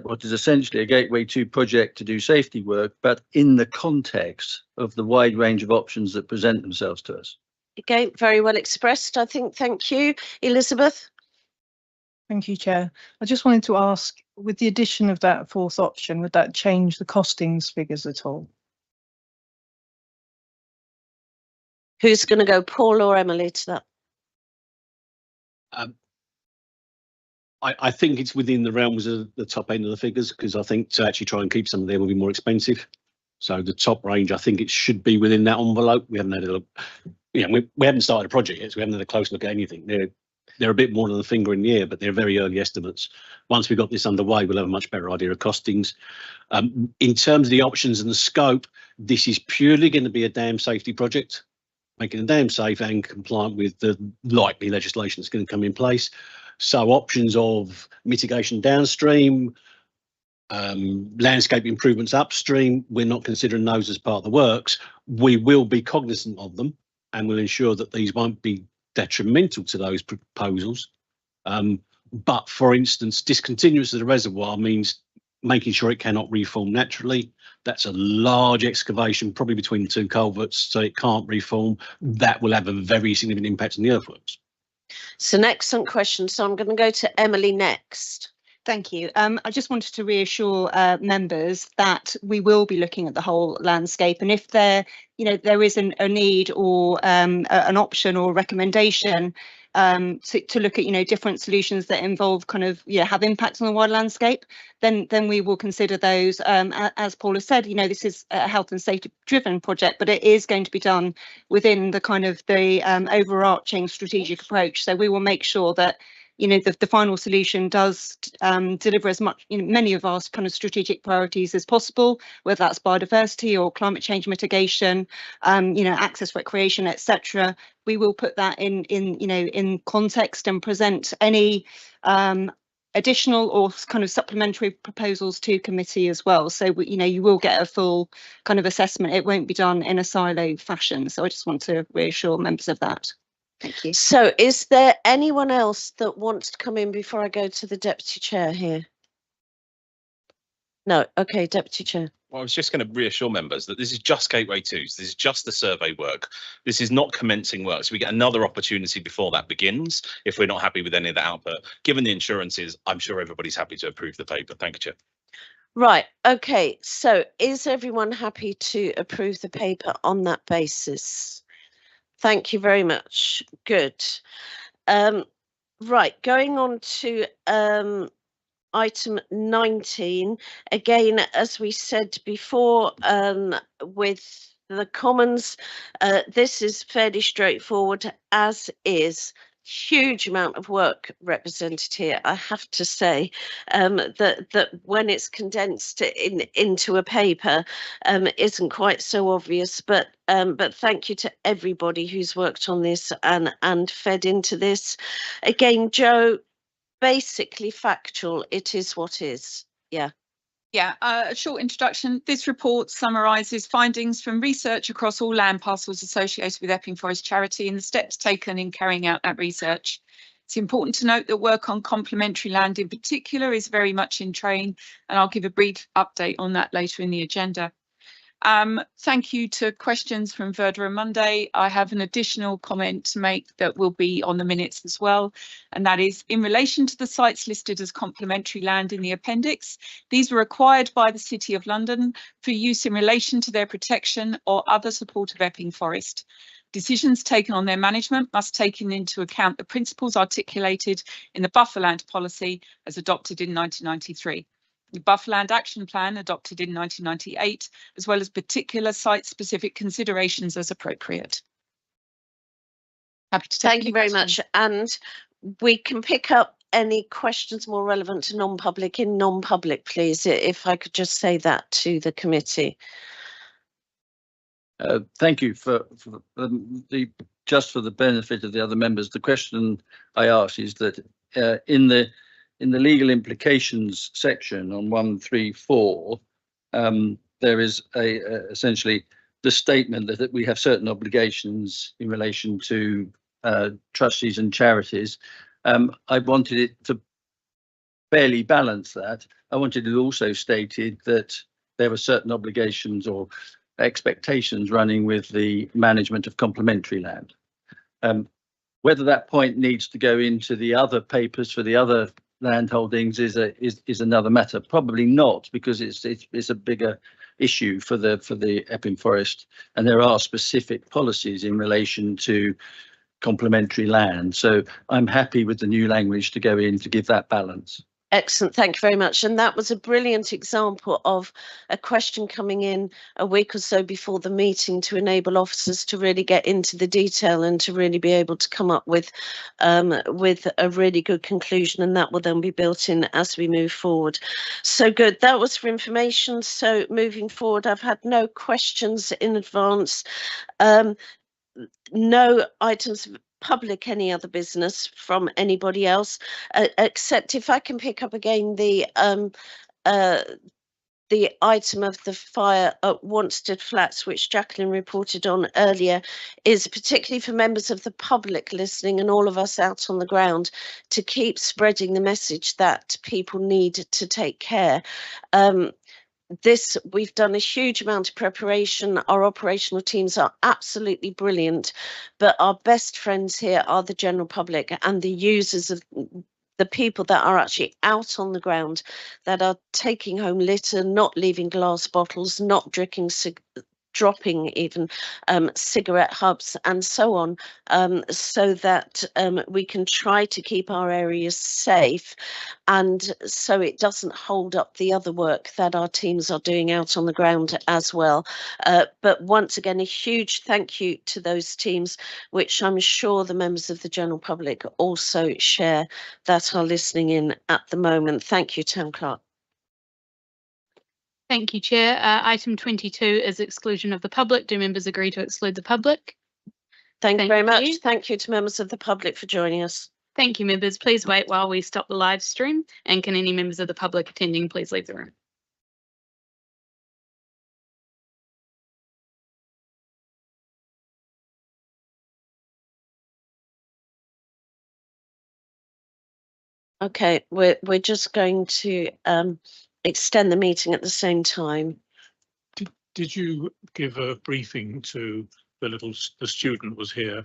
what is essentially a Gateway 2 project to do safety work, but in the context of the wide range of options that present themselves to us. Okay, very well expressed, I think. Thank you. Elizabeth? Thank you, Chair. I just wanted to ask, with the addition of that fourth option, would that change the costings figures at all? Who's going to go, Paul or Emily, to that? I think it's within the realms of the top end of the figures, because I think to actually try and keep some of them will be more expensive. So the top range, I think it should be within that envelope. We haven't had a look, you know, we haven't started a project yet, so we haven't had a close look at anything. They're a bit more than a finger in the air, but they're very early estimates. Once we've got this underway, we'll have a much better idea of costings. In terms of the options and the scope, this is purely going to be a dam safety project, making a dam safe and compliant with the likely legislation that's going to come in place. So options of mitigation downstream, landscape improvements upstream, we're not considering those as part of the works. We will be cognizant of them, and we'll ensure that these won't be detrimental to those proposals. But for instance, discontinuous of the reservoir means making sure it cannot reform naturally. That's a large excavation, probably between the two culverts, so it can't reform. That will have a very significant impact on the earthworks. It's an excellent question. So I'm going to go to Emily next. Thank you. I just wanted to reassure members that we will be looking at the whole landscape, and if there is a need or an option or recommendation to look at different solutions that involve have impacts on the wider landscape, then we will consider those. As Paul has said, this is a health and safety driven project, but it is going to be done within the overarching strategic approach. So we will make sure that the final solution does deliver as much, many of our strategic priorities as possible, whether that's biodiversity or climate change mitigation, access, recreation, etc. We will put that in context and present any additional or supplementary proposals to committee as well. So you will get a full assessment. It won't be done in a silo fashion. So I just want to reassure members of that. Thank you. So is there anyone else that wants to come in before I go to the Deputy Chair here? No. Okay, Deputy Chair. Well, I was just going to reassure members that this is just Gateway 2. So this is just the survey work. This is not commencing work. So we get another opportunity before that begins if we're not happy with any of the output. Given the insurances, I'm sure everybody's happy to approve the paper. Thank you, Chair. Right. Okay. So is everyone happy to approve the paper on that basis? Thank you very much. Good. Right, going on to item 19, again, as we said before, with the Commons, this is fairly straightforward, as is. Huge amount of work represented here, I have to say, that when it's condensed into a paper, isn't quite so obvious. But thank you to everybody who's worked on this and fed into this. Again, Joe, basically factual. It is what is. Yeah. Yeah, a short introduction. This report summarises findings from research across all land parcels associated with Epping Forest Charity and the steps taken in carrying out that research. It's important to note that work on complementary land in particular is very much in train, and I'll give a brief update on that later in the agenda. Thank you to questions from Verda and Monday. I have an additional comment to make that will be on the minutes as well, and that is in relation to the sites listed as complementary land in the appendix. These were acquired by the City of London for use in relation to their protection or other support of Epping Forest. Decisions taken on their management must take into account the principles articulated in the Bufferland policy as adopted in 1993. The Bufferland Action Plan adopted in 1998, as well as particular site-specific considerations as appropriate. Happy to take Thank you very much. And we can pick up any questions more relevant to non-public in non-public, please, if I could just say that to the committee. Thank you for just for the benefit of the other members. The question I asked is that in the legal implications section on 134, there is essentially the statement that we have certain obligations in relation to trustees and charities. I wanted it to fairly balance that. I wanted it also stated that there were certain obligations or expectations running with the management of complementary land. Whether that point needs to go into the other papers for the other land holdings is another matter. Probably not, because it's a bigger issue for the Epping Forest, and there are specific policies in relation to complementary land. So I'm happy with the new language to go in to give that balance. Excellent, thank you very much. And that was a brilliant example of a question coming in a week or so before the meeting to enable officers to really get into the detail and to really be able to come up with a really good conclusion, and that will then be built in as we move forward. So good, that was for information. So moving forward, I've had no questions in advance, no items of public, any other business from anybody else, except if I can pick up again the item of the fire at Wanstead Flats, which Jacqueline reported on earlier, is particularly for members of the public listening and all of us out on the ground to keep spreading the message that people need to take care. We've done a huge amount of preparation. Our operational teams are absolutely brilliant, but our best friends here are the general public and the users of the people that are actually out on the ground, that are taking home litter, not leaving glass bottles, not dropping even cigarette hubs and so on, so that we can try to keep our areas safe, and so it doesn't hold up the other work that our teams are doing out on the ground as well. But once again, a huge thank you to those teams, which I'm sure the members of the general public also share, that are listening in at the moment. Thank you, Town Clerk. Thank you, Chair. Item 22 is exclusion of the public. Do members agree to exclude the public? Thank you very much. Thank you to members of the public for joining us. Thank you, members. Please wait while we stop the live stream, and can any members of the public attending please leave the room? Okay, we're just going to extend the meeting at the same time. Did you give a briefing to the student was here